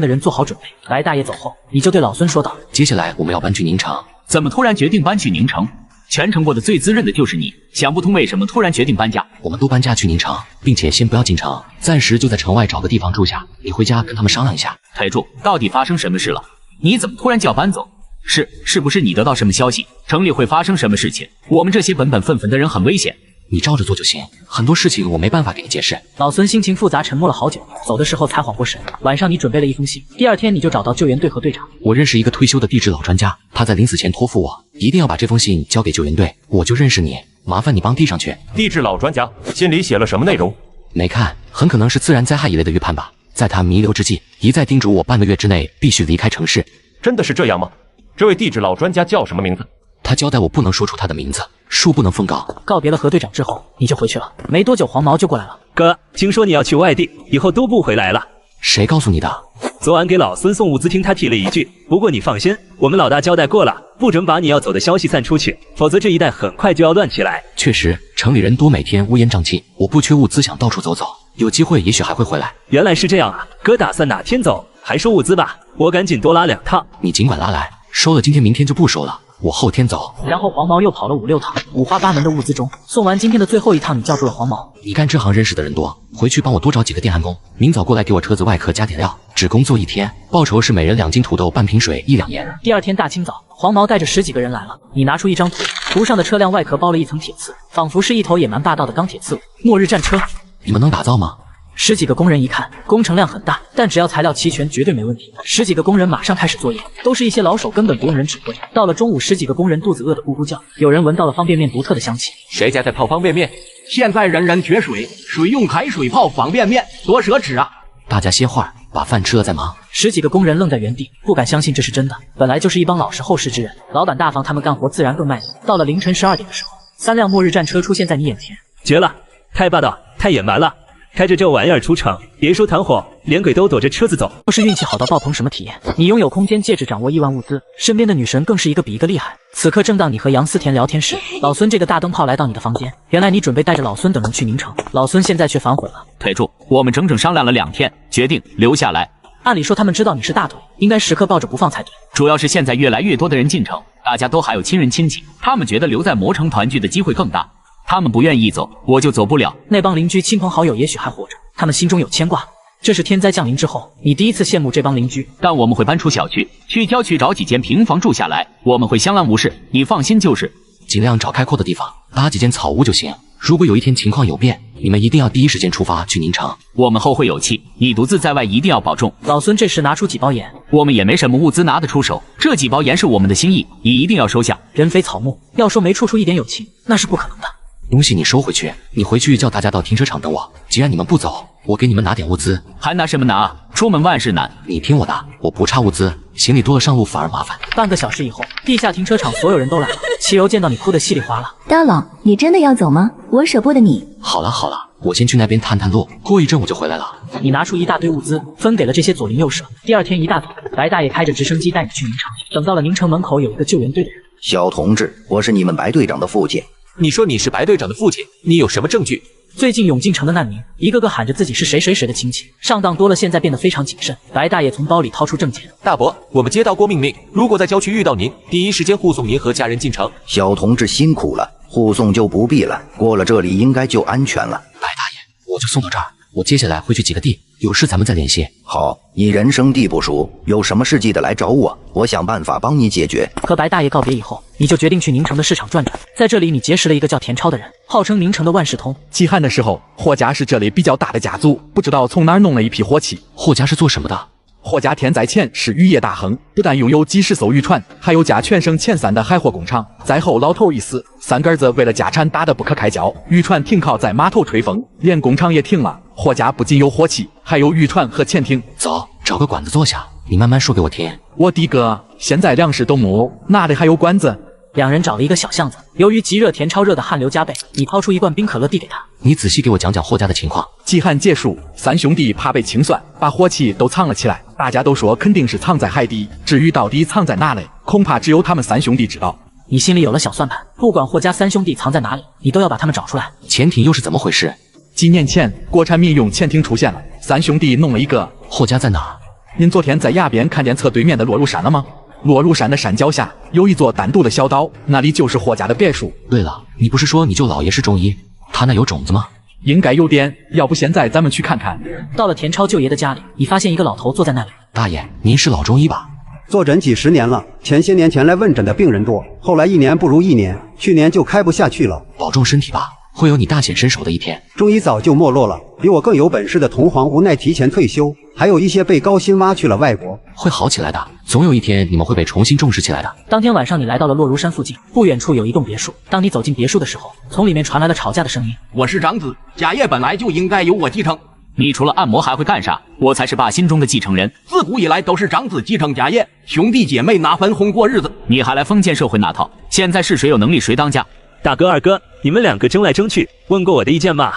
的人做好准备。白大爷走后，你就对老孙说道：接下来我们要搬去宁城。怎么突然决定搬去宁城？全城过得最滋润的就是你，想不通为什么突然决定搬家。我们都搬家去宁城，并且先不要进城，暂时就在城外找个地方住下。你回家跟他们商量一下。台柱，到底发生什么事了？你怎么突然就要搬走？是不是你得到什么消息？城里会发生什么事情？我们这些本本分分的人很危险。你照着做就行，很多事情我没办法给你解释。老孙心情复杂，沉默了好久，走的时候才缓过神。晚上你准备了一封信，第2天你就找到救援队和队长。我认识一个退休的地质老专家，他在临死前托付我，一定要把这封信交给救援队。我就认识你，麻烦你帮递上去。地质老专家信里写了什么内容？没看，很可能是自然灾害一类的预判吧。在他弥留之际，一再叮嘱我半个月之内必须离开城市。真的是这样吗？这位地质老专家叫什么名字？他交代我不能说出他的名字，恕不能奉告。告别了何队长之后，你就回去了。没多久，黄毛就过来了。哥，听说你要去外地，以后都不回来了。谁告诉你的？昨晚给老孙送物资，听他提了一句。不过你放心，我们老大交代过了，不准把你要走的消息散出去，否则这一带很快就要乱起来。确实，城里人多，每天乌烟瘴气。我不缺物资，想到处走走，有机会也许还会回来。原来是这样啊，哥打算哪天走？还收物资吧，我赶紧多拉2趟。你尽管拉来，收了今天明天就不收了。我后天走。然后黄毛又跑了5、6趟，五花八门的物资中，送完今天的最后一趟，你叫住了黄毛。你干这行认识的人多，回去帮我多找几个电焊工，明早过来给我车子外壳加点料，只工作1天，报酬是每人2斤土豆、半瓶水、1两盐。第二天大清早，黄毛带着10几个人来了。你拿出一张图，图上的车辆外壳包了一层铁刺，仿佛是一头野蛮霸道的钢铁刺猬。末日战车，你们能打造吗？10几个工人一看，工程量很大，但只要材料齐全，绝对没问题。10几个工人马上开始作业，都是一些老手，根本不用人指挥。到了中午，10几个工人肚子饿得咕咕叫，有人闻到了方便面独特的香气。谁家在泡方便面？现在人人缺水，水用开水泡方便面，多奢侈啊！大家歇会儿，把饭吃了再忙。10几个工人愣在原地，不敢相信这是真的。本来就是一帮老实厚实之人，老板大方，他们干活自然更卖力。到了凌晨12点的时候，3辆末日战车出现在你眼前，绝了！太霸道，太野蛮了！开着这玩意儿出城，别说弹火，连鬼都躲着车子走。要是运气好到爆棚，什么体验？你拥有空间戒指，掌握亿万物资，身边的女神更是一个比一个厉害。此刻正当你和杨思甜聊天时，老孙这个大灯泡来到你的房间。原来你准备带着老孙等人去宁城，老孙现在却反悔了。腿住！我们整整商量了2天，决定留下来。按理说他们知道你是大腿，应该时刻抱着不放才对。主要是现在越来越多的人进城，大家都还有亲人亲戚，他们觉得留在魔城团聚的机会更大。他们不愿意走，我就走不了。那帮邻居亲朋好友也许还活着，他们心中有牵挂。这是天灾降临之后，你第一次羡慕这帮邻居。但我们会搬出小区，去郊区找几间平房住下来，我们会相安无事，你放心就是。尽量找开阔的地方，搭几间草屋就行。如果有一天情况有变，你们一定要第一时间出发去宁城。我们后会有期，你独自在外一定要保重。老孙这时拿出几包盐，我们也没什么物资拿得出手，这几包盐是我们的心意，你一定要收下。人非草木，要说没处出一点友情，那是不可能的。东西你收回去，你回去叫大家到停车场等我。既然你们不走，我给你们拿点物资。还拿什么拿？出门万事难。你听我的，我不差物资，行李多了上路反而麻烦。半个小时以后，地下停车场所有人都来了。汽油见到你哭得稀里哗啦。大佬，你真的要走吗？我舍不得你。好了好了，我先去那边探探路，过一阵我就回来了。你拿出一大堆物资，分给了这些左邻右舍。第二天一大早，白大爷开着直升机带你去宁城。等到了宁城门口，有一个救援队的人。小同志，我是你们白队长的父亲。你说你是白队长的父亲，你有什么证据？最近涌进城的难民，一个个喊着自己是谁谁谁的亲戚，上当多了，现在变得非常谨慎。白大爷从包里掏出证件，大伯，我们接到过命令，如果在郊区遇到您，第一时间护送您和家人进城。小同志辛苦了，护送就不必了，过了这里应该就安全了。白大爷，我就送到这儿，我接下来会去几个地，有事咱们再联系。好，你人生地不熟，有什么事记得来找我，我想办法帮你解决。和白大爷告别以后，你就决定去宁城的市场转转。在这里，你结识了一个叫田超的人，号称宁城的万事通。饥旱的时候，霍家是这里比较大的家族，不知道从哪儿弄了一批火器。霍家是做什么的？霍家田在前是渔业大亨，不但拥有几十艘渔船，还有家全省前3的海货工厂。在后老头一死，3哥子为了家产打得不可开交，渔船停靠在码头吹风，连工厂也停了。霍家不仅有火器，还有渔船和潜艇。走，找个馆子坐下，你慢慢说给我听。我的哥，现在粮食都没，哪里还有馆子？两人找了一个小巷子，由于极热，田超热得汗流浃背。你掏出一罐冰可乐递给他，你仔细给我讲讲霍家的情况。饥旱结束，3兄弟怕被清算，把火器都藏了起来。大家都说肯定是藏在海底，至于到底藏在哪里，恐怕只有他们3兄弟知道。你心里有了小算盘，不管霍家3兄弟藏在哪里，你都要把他们找出来。潜艇又是怎么回事？几年前，国产民用潜艇出现了，3兄弟弄了一个。霍家在哪儿？您昨天在崖边看见侧对面的落入山了吗？落入山的山脚下有一座单独的小岛，那里就是霍家的别墅。对了，你不是说你舅老爷是中医，他那有种子吗？应该有点，要不现在咱们去看看。到了田超舅爷的家里，你发现一个老头坐在那里。大爷，您是老中医吧？坐诊几10年了，前些年前来问诊的病人多，后来1年不如1年，去年就开不下去了。保重身体吧，会有你大显身手的一天。中医早就没落了，比我更有本事的同行无奈提前退休，还有一些被高薪挖去了外国。会好起来的，总有一天你们会被重新重视起来的。当天晚上，你来到了落如山附近，不远处有一栋别墅。当你走进别墅的时候，从里面传来了吵架的声音。我是长子，家业本来就应该由我继承。你除了按摩还会干啥？我才是爸心中的继承人。自古以来都是长子继承家业，兄弟姐妹拿分红过日子。你还来封建社会那套？现在是谁有能力谁当家。大哥二哥，你们2个争来争去，问过我的意见吗？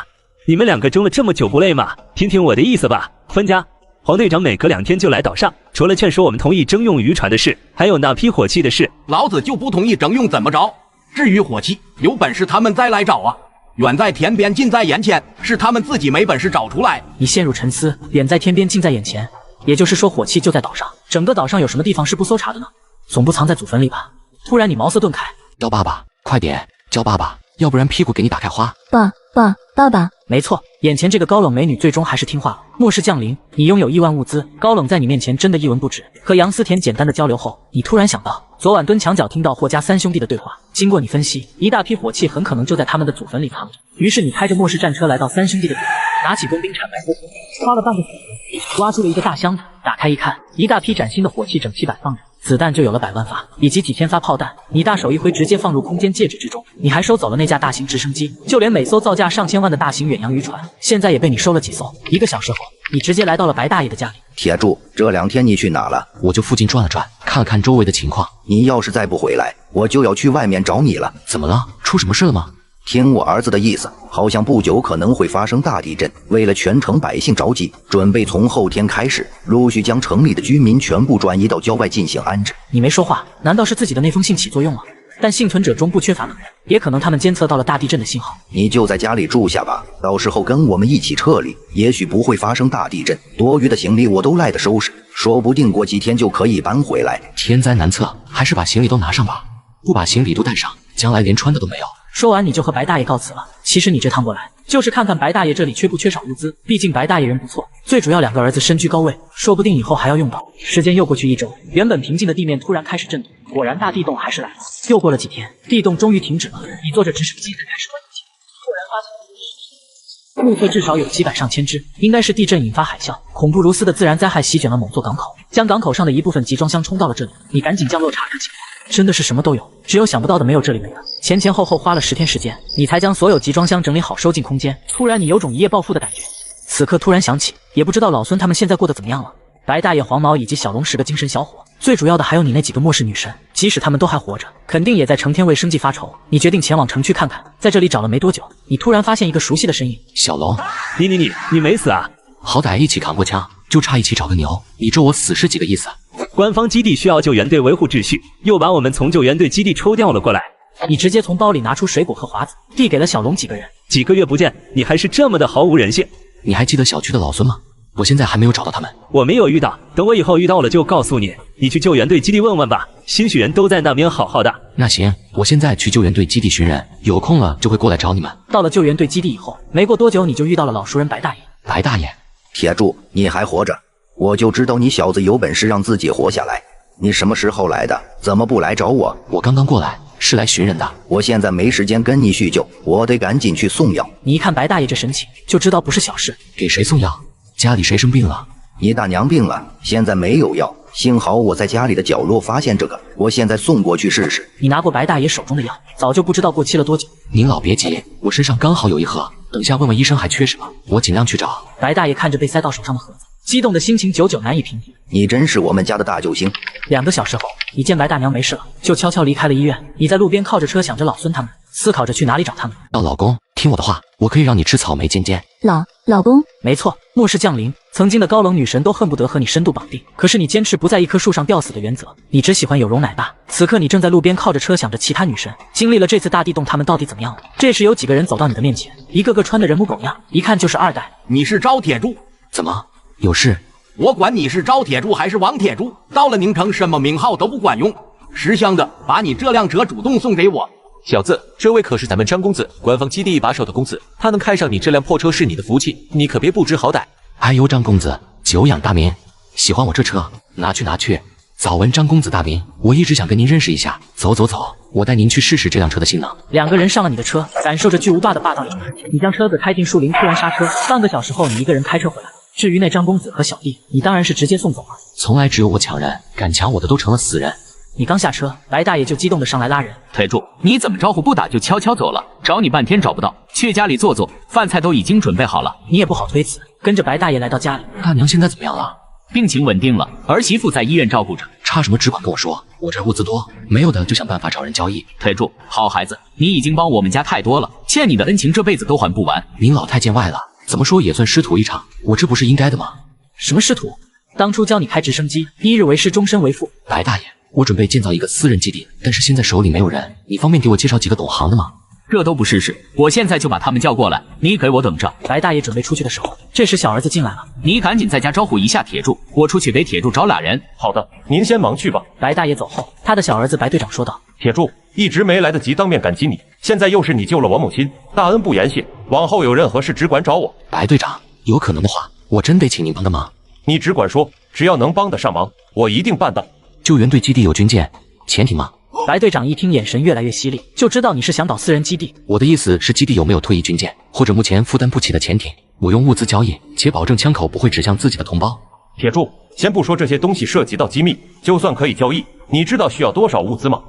你们2个争了这么久不累吗？听听我的意思吧。分家。黄队长每隔2天就来岛上，除了劝说我们同意征用渔船的事，还有那批火器的事。老子就不同意征用，怎么着？至于火器，有本事他们再来找啊！远在天边，近在眼前，是他们自己没本事找出来。你陷入沉思，远在天边，近在眼前，也就是说火器就在岛上。整个岛上有什么地方是不搜查的呢？总不藏在祖坟里吧？突然你茅塞顿开，叫爸爸，快点叫爸爸，要不然屁股给你打开花。爸爸，没错，眼前这个高冷美女最终还是听话了。末世降临，你拥有亿万物资，高冷在你面前真的一文不值。和杨思田简单的交流后，你突然想到，昨晚蹲墙角听到霍家三兄弟的对话。经过你分析，一大批火器很可能就在他们的祖坟里藏着。于是你开着末世战车来到三兄弟的祖坟，拿起工兵铲埋火火，花了半个小时，挖出了一个大箱子，打开一看，一大批崭新的火器整齐摆放着。子弹就有了100万发，以及几千发炮弹。你大手一挥，直接放入空间戒指之中。你还收走了那架大型直升机，就连每艘造价上千万的大型远洋渔船，现在也被你收了几艘。1个小时后，你直接来到了白大爷的家里。铁柱，这2天你去哪了？我就附近转了转，看了看周围的情况。你要是再不回来，我就要去外面找你了。怎么了？出什么事了吗？听我儿子的意思，好像不久可能会发生大地震。为了全城百姓着急，准备从后天开始，陆续将城里的居民全部转移到郊外进行安置。你没说话，难道是自己的那封信起作用了？但幸存者中不缺乏冷人，也可能他们监测到了大地震的信号。你就在家里住下吧，到时候跟我们一起撤离，也许不会发生大地震。多余的行李我都赖得收拾，说不定过几天就可以搬回来。天灾难测，还是把行李都拿上吧。不把行李都带上，将来连穿的都没有。说完你就和白大爷告辞了。其实你这趟过来就是看看白大爷这里缺不缺少物资，毕竟白大爷人不错，最主要2个儿子身居高位，说不定以后还要用到。时间又过去1周，原本平静的地面突然开始震动，果然大地洞还是来了。又过了几天，地洞终于停止了，你坐着直升机才开始观景，突然发现目测至少有几百上千只，应该是地震引发海啸，恐怖如斯的自然灾害席卷了某座港口，将港口上的一部分集装箱冲到了这里。你赶紧降落查看情况。真的是什么都有，只有想不到的没有这里没的。前后后花了10天时间，你才将所有集装箱整理好收进空间。突然你有种一夜暴富的感觉，此刻突然想起，也不知道老孙他们现在过得怎么样了。白大爷、黄毛以及小龙是个精神小伙，最主要的还有你那几个末世女神，即使他们都还活着，肯定也在成天为生计发愁。你决定前往城区看看，在这里找了没多久，你突然发现一个熟悉的身影。小龙，你没死啊？好歹一起扛过枪，就差一起找个牛，你咒我死是几个意思？官方基地需要救援队维护秩序，又把我们从救援队基地抽调了过来。你直接从包里拿出水果和华子，递给了小龙几个人。几个月不见，你还是这么的毫无人性。你还记得小区的老孙吗？我现在还没有找到他们。我没有遇到，等我以后遇到了就告诉你。你去救援队基地问问吧，兴许人都在那边好好的。那行，我现在去救援队基地寻人，有空了就会过来找你们。到了救援队基地以后，没过多久你就遇到了老熟人白大爷。白大爷，铁柱，你还活着，我就知道你小子有本事让自己活下来。你什么时候来的？怎么不来找我？我刚刚过来，是来寻人的。我现在没时间跟你叙旧，我得赶紧去送药。你一看白大爷这神情，就知道不是小事。给谁送药？家里谁生病了？你大娘病了，现在没有药。幸好我在家里的角落发现这个，我现在送过去试试。你拿过白大爷手中的药，早就不知道过期了多久。您老别急，我身上刚好有一盒，等下问问医生还缺什么，我尽量去找。白大爷看着被塞到手上的盒子，激动的心情久久难以平静。你真是我们家的大救星。2个小时后，你见白大娘没事了，就悄悄离开了医院。你在路边靠着车，想着老孙他们，思考着去哪里找他们。老公，听我的话，我可以让你吃草莓尖尖。老公，没错，末世降临，曾经的高冷女神都恨不得和你深度绑定，可是你坚持不在一棵树上吊死的原则，你只喜欢有容乃大。此刻你正在路边靠着车，想着其他女神经历了这次大地洞，他们到底怎么样了？这时有几个人走到你的面前，一个个穿的人模狗样，一看就是2代。你是招铁柱？怎么有事？我管你是招铁柱还是王铁柱，到了宁城什么名号都不管用。识相的把你这辆车主动送给我。小子，这位可是咱们张公子，官方基地一把手的公子，他能开上你这辆破车是你的福气，你可别不知好歹。哎呦，张公子，久仰大名，喜欢我这车，拿去。早闻张公子大名，我一直想跟您认识一下。走，我带您去试试这辆车的性能。2个人上了你的车，感受着巨无霸的霸道力。你将车子开进树林，突然刹车。半个小时后，你一个人开车回来。至于那张公子和小弟，你当然是直接送走了。从来只有我抢人，敢抢我的都成了死人。你刚下车，白大爷就激动的上来拉人。腿柱，你怎么招呼不打就悄悄走了？找你半天找不到，去家里坐坐，饭菜都已经准备好了。你也不好推辞，跟着白大爷来到家里。大娘现在怎么样了？病情稳定了，儿媳妇在医院照顾着。差什么只管跟我说，我这物资多，没有的就想办法找人交易。腿柱，好孩子，你已经帮我们家太多了，欠你的恩情这辈子都还不完。您老太见外了，怎么说也算师徒一场，我这不是应该的吗？什么师徒？当初教你开直升机，一日为师，终身为父。白大爷，我准备建造一个私人基地，但是现在手里没有人，你方便给我介绍几个懂行的吗？这都不是事，我现在就把他们叫过来，你给我等着。白大爷准备出去的时候，这时小儿子进来了，你赶紧在家招呼一下铁柱，我出去给铁柱找俩人。好的，您先忙去吧。白大爷走后，他的小儿子白队长说道：“铁柱，一直没来得及当面感激你，现在又是你救了我母亲，大恩不言谢。往后有任何事只管找我。白队长，有可能的话，我真得请您帮个忙。你只管说，只要能帮得上忙，我一定办到。救援队基地有军舰、潜艇吗？白队长一听，眼神越来越犀利，就知道你是想倒私人基地。我的意思是，基地有没有退役军舰，或者目前负担不起的潜艇？我用物资交易，且保证枪口不会指向自己的同胞。铁柱，先不说这些东西涉及到机密，就算可以交易，你知道需要多少物资吗？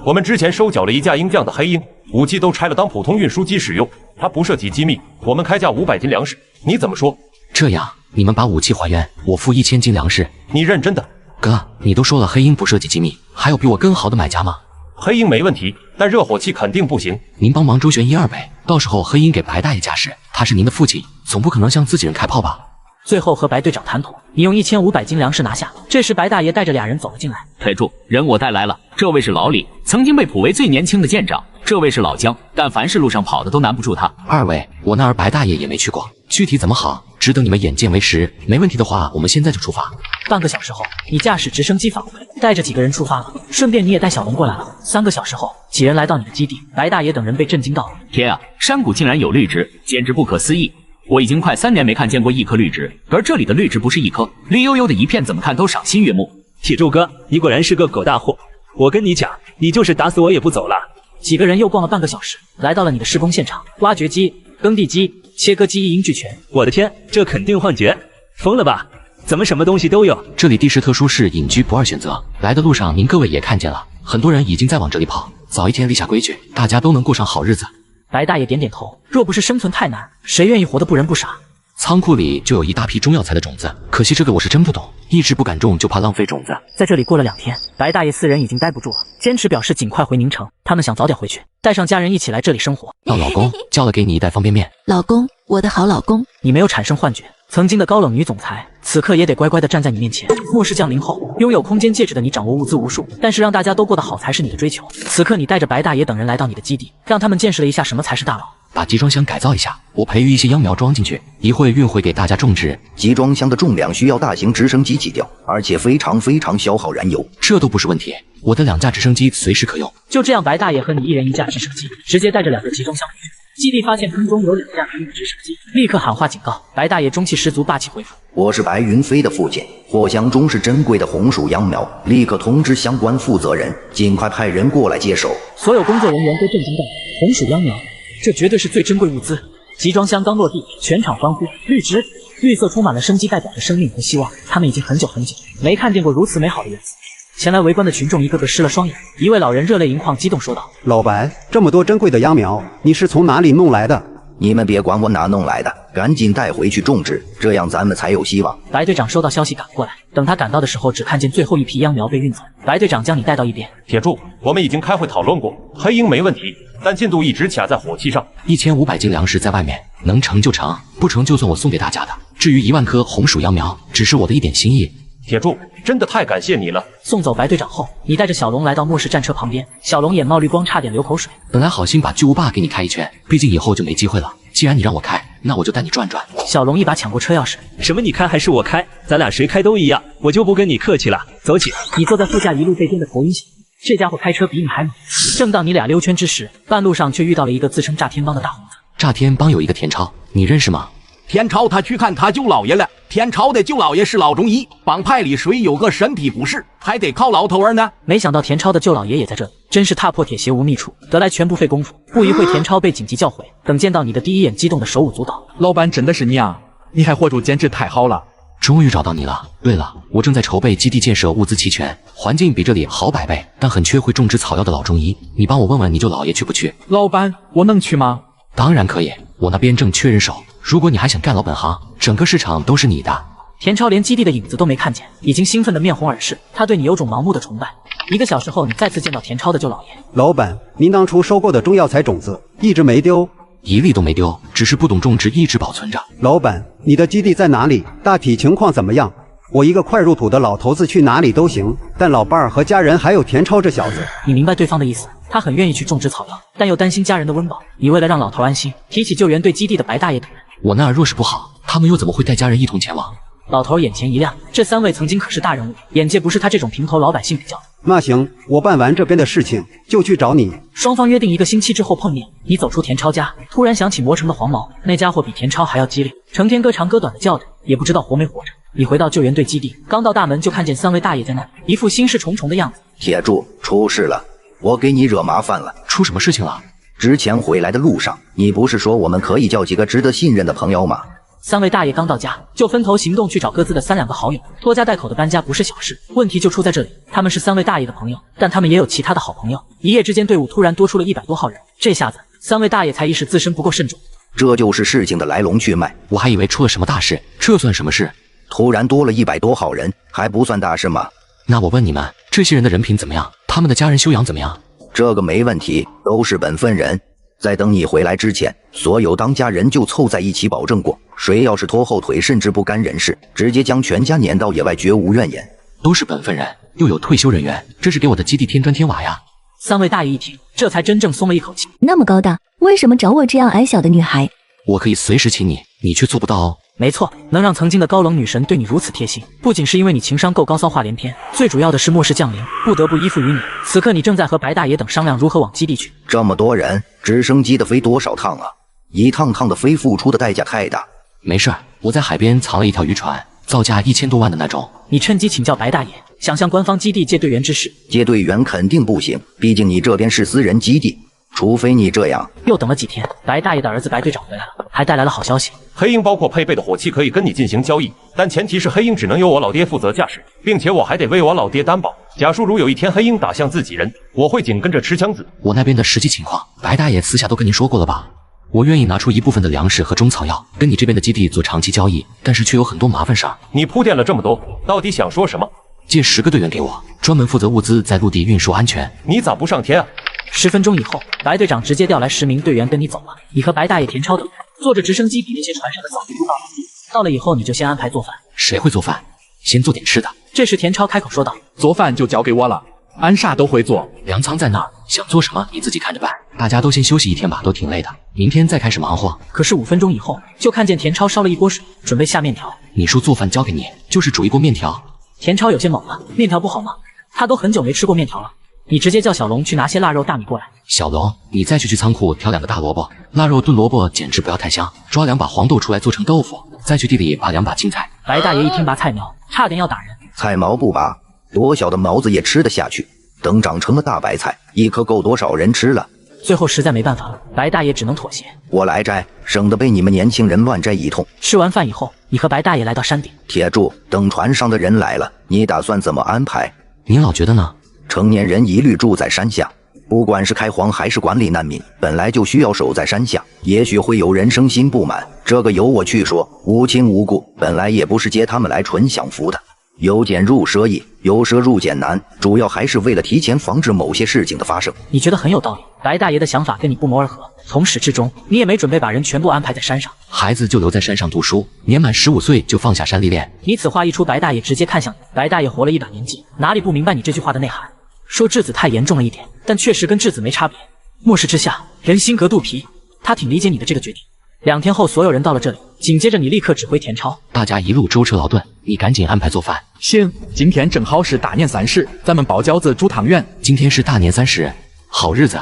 我们之前收缴了一架鹰将的黑鹰，武器都拆了当普通运输机使用，它不涉及机密，我们开价500斤粮食，你怎么说？这样，你们把武器还原，我付1000斤粮食。你认真的？哥，你都说了黑鹰不涉及机密，还有比我更好的买家吗？黑鹰没问题，但热火器肯定不行。您帮忙周旋1-2倍，到时候黑鹰给白大爷驾驶，他是您的父亲，总不可能向自己人开炮吧？最后和白队长谈妥，你用1500斤粮食拿下。这时白大爷带着俩人走了进来。铁柱，人我带来了，这位是老李，曾经被普为最年轻的舰长；这位是老姜，但凡是路上跑的都难不住他。二位，我那儿白大爷也没去过，具体怎么好，只等你们眼见为实。没问题的话，我们现在就出发。半个小时后，你驾驶直升机返回，带着几个人出发了，顺便你也带小龙过来了。3个小时后，几人来到你的基地，白大爷等人被震惊到了。天啊，山谷竟然有绿植，简直不可思议！我已经快3年没看见过一颗绿植，而这里的绿植不是一颗，绿油油的一片，怎么看都赏心悦目。铁柱哥，你果然是个狗大货！我跟你讲，你就是打死我也不走了。几个人又逛了半个小时，来到了你的施工现场，挖掘机、耕地机、切割机一应俱全。我的天，这肯定幻觉，疯了吧？怎么什么东西都有？这里地势特殊，是隐居不二选择。来的路上您各位也看见了，很多人已经在往这里跑，早一天立下规矩，大家都能过上好日子。白大爷点点头，若不是生存太难，谁愿意活得不仁不傻？仓库里就有一大批中药材的种子，可惜这个我是真不懂，一直不敢种，就怕浪费种子。在这里过了2天，白大爷4人已经待不住了，坚持表示尽快回宁城，他们想早点回去，带上家人一起来这里生活。老公，叫了给你一袋方便面。老公，我的好老公。你没有产生幻觉，曾经的高冷女总裁，此刻也得乖乖的站在你面前。末世降临后，拥有空间戒指的你掌握物资无数，但是让大家都过得好才是你的追求。此刻你带着白大爷等人来到你的基地，让他们见识了一下什么才是大佬。把集装箱改造一下，我培育一些秧苗装进去，一会运回给大家种植。集装箱的重量需要大型直升机起吊，而且非常消耗燃油。这都不是问题，我的2架直升机随时可用。就这样，白大爷和你一人1架直升机，直接带着2个集装箱回去。基地发现空中有2架兵直升机，立刻喊话警告。白大爷中气十足，霸气回复：我是白云飞的父亲，货箱中是珍贵的红薯秧苗，立刻通知相关负责人，尽快派人过来接手。所有工作人员都震惊到，红薯秧苗，这绝对是最珍贵物资。集装箱刚落地，全场欢呼，绿植，绿色充满了生机，代表着生命和希望。他们已经很久没看见过如此美好的颜色。前来围观的群众一个个湿了双眼，一位老人热泪盈眶，激动说道：老白，这么多珍贵的秧苗，你是从哪里弄来的？你们别管我哪弄来的，赶紧带回去种植，这样咱们才有希望。白队长收到消息赶过来，等他赶到的时候，只看见最后一批秧苗被运走。白队长将你带到一边。铁柱，我们已经开会讨论过，黑鹰没问题，但进度一直卡在火器上。1500斤粮食在外面，能成就成，不成就算我送给大家的。至于1万颗红薯秧苗，只是我的一点心意。铁柱，真的太感谢你了。送走白队长后，你带着小龙来到末世战车旁边，小龙眼冒绿光，差点流口水。本来好心把巨无霸给你开一圈，毕竟以后就没机会了。既然你让我开，那我就带你转转。小龙一把抢过车钥匙，什么你开还是我开？咱俩谁开都一样，我就不跟你客气了。走起！你坐在副驾，一路被颠得头晕血。这家伙开车比你还猛。正当你俩溜圈之时，半路上却遇到了一个自称炸天帮的大胡子。炸天帮有一个田超，你认识吗？田超他去看他舅老爷了。田超的舅老爷是老中医，帮派里谁有个身体不适，还得靠老头儿呢。没想到田超的舅老爷也在这里，真是踏破铁鞋无觅处，得来全不费功夫。不一会，田超被紧急叫回。等见到你的第一眼，激动的手舞足蹈。老板真的是你啊！你还活住，简直太好了！终于找到你了。对了，我正在筹备基地建设，物资齐全，环境比这里好100倍，但很缺会种植草药的老中医。你帮我问问你舅老爷去不去？老板，我能去吗？当然可以，我那边正缺人手。如果你还想干老本行，整个市场都是你的。田超连基地的影子都没看见，已经兴奋的面红耳赤，他对你有种盲目的崇拜。1个小时后，你再次见到田超的舅老爷。老板，您当初收购的中药材种子一直没丢？一粒都没丢，只是不懂种植，一直保存着。老板，你的基地在哪里？大体情况怎么样？我一个快入土的老头子去哪里都行，但老伴儿和家人还有田超这小子……你明白对方的意思，他很愿意去种植草药，但又担心家人的温饱。你为了让老头安心，提起救援队基地的白大爷等人。我那儿若是不好，他们又怎么会带家人一同前往？老头眼前一亮，这3位曾经可是大人物，眼界不是他这种平头老百姓比较的。那行，我办完这边的事情就去找你。双方约定1个星期之后碰面。你走出田超家，突然想起魔城的黄毛，那家伙比田超还要激烈，成天歌长歌短的叫着，也不知道活没活着。你回到救援队基地，刚到大门就看见3位大爷在那，一副心事重重的样子。铁柱，出事了，我给你惹麻烦了。出什么事情了？之前回来的路上，你不是说我们可以叫几个值得信任的朋友吗？3位大爷刚到家，就分头行动去找各自的3、2个好友。拖家带口的搬家不是小事，问题就出在这里。他们是3位大爷的朋友，但他们也有其他的好朋友。一夜之间，队伍突然多出了100多号人，这下子3位大爷才意识自身不够慎重。这就是事情的来龙去脉。我还以为出了什么大事，这算什么事？突然多了100多号人，还不算大事吗？那我问你们，这些人的人品怎么样？他们的家人修养怎么样？这个没问题，都是本分人。在等你回来之前，所有当家人就凑在一起保证过，谁要是拖后腿甚至不干人事，直接将全家撵到野外，绝无怨言。都是本分人，又有退休人员，这是给我的基地添砖添瓦呀。3位大爷一听，这才真正松了一口气。那么高大，为什么找我这样矮小的女孩？我可以随时请你，你却做不到哦。没错，能让曾经的高冷女神对你如此贴心，不仅是因为你情商够高，骚话连篇，最主要的是末世降临，不得不依附于你。此刻你正在和白大爷等商量如何往基地去。这么多人，直升机的飞多少趟啊？一趟趟的飞付出的代价太大。没事，我在海边藏了一条渔船，造价1000多万的那种。你趁机请教白大爷，想向官方基地借队员之事。借队员肯定不行，毕竟你这边是私人基地。除非你这样。又等了几天，白大爷的儿子白队长回来了，还带来了好消息。黑鹰包括配备的火器可以跟你进行交易，但前提是黑鹰只能由我老爹负责驾驶，并且我还得为我老爹担保。假如有一天黑鹰打向自己人，我会紧跟着持枪子。我那边的实际情况，白大爷私下都跟您说过了吧？我愿意拿出一部分的粮食和中草药，跟你这边的基地做长期交易，但是却有很多麻烦事儿。你铺垫了这么多，到底想说什么？借10个队员给我，专门负责物资在陆地运输安全。你咋不上天啊？10分钟以后，白队长直接调来10名队员跟你走了。你和白大爷、田超等人坐着直升机比那些船上的早就都到了。到了以后，你就先安排做饭。谁会做饭？先做点吃的。这时田超开口说道：“做饭就交给我了，俺啥都会做。粮仓在那儿，想做什么你自己看着办。大家都先休息1天吧，都挺累的，明天再开始忙活。”可是5分钟以后，就看见田超烧了一锅水，准备下面条。你说做饭交给你，就是煮一锅面条。田超有些懵了，面条不好吗？他都很久没吃过面条了。你直接叫小龙去拿些腊肉大米过来。小龙，你再去仓库挑2个大萝卜，腊肉炖萝卜简直不要太香。抓2把黄豆出来做成豆腐，再去地里拔2把青菜。白大爷一听拔菜苗，差点要打人。菜苗不拔，多小的苗子也吃得下去。等长成了大白菜，一颗够多少人吃了？最后实在没办法了，白大爷只能妥协。我来摘，省得被你们年轻人乱摘一通。吃完饭以后，你和白大爷来到山顶。铁柱，等船上的人来了，你打算怎么安排？您老觉得呢？成年人一律住在山下，不管是开荒还是管理难民，本来就需要守在山下。也许会有人生心不满，这个由我去说。无亲无故，本来也不是接他们来纯享福的。由俭入奢易，由奢入俭难，主要还是为了提前防止某些事情的发生。你觉得很有道理，白大爷的想法跟你不谋而合。从始至终，你也没准备把人全部安排在山上，孩子就留在山上读书，年满15岁就放下山历练。你此话一出，白大爷直接看向你。白大爷活了1把年纪，哪里不明白你这句话的内涵？说质子太严重了一点，但确实跟质子没差别。末世之下，人心隔肚皮，他挺理解你的这个决定。2天后，所有人到了这里，紧接着你立刻指挥田超，大家一路舟车劳顿，你赶紧安排做饭。行，今天正好是大年30，咱们包饺子煮汤圆。今天是大年30，好日子。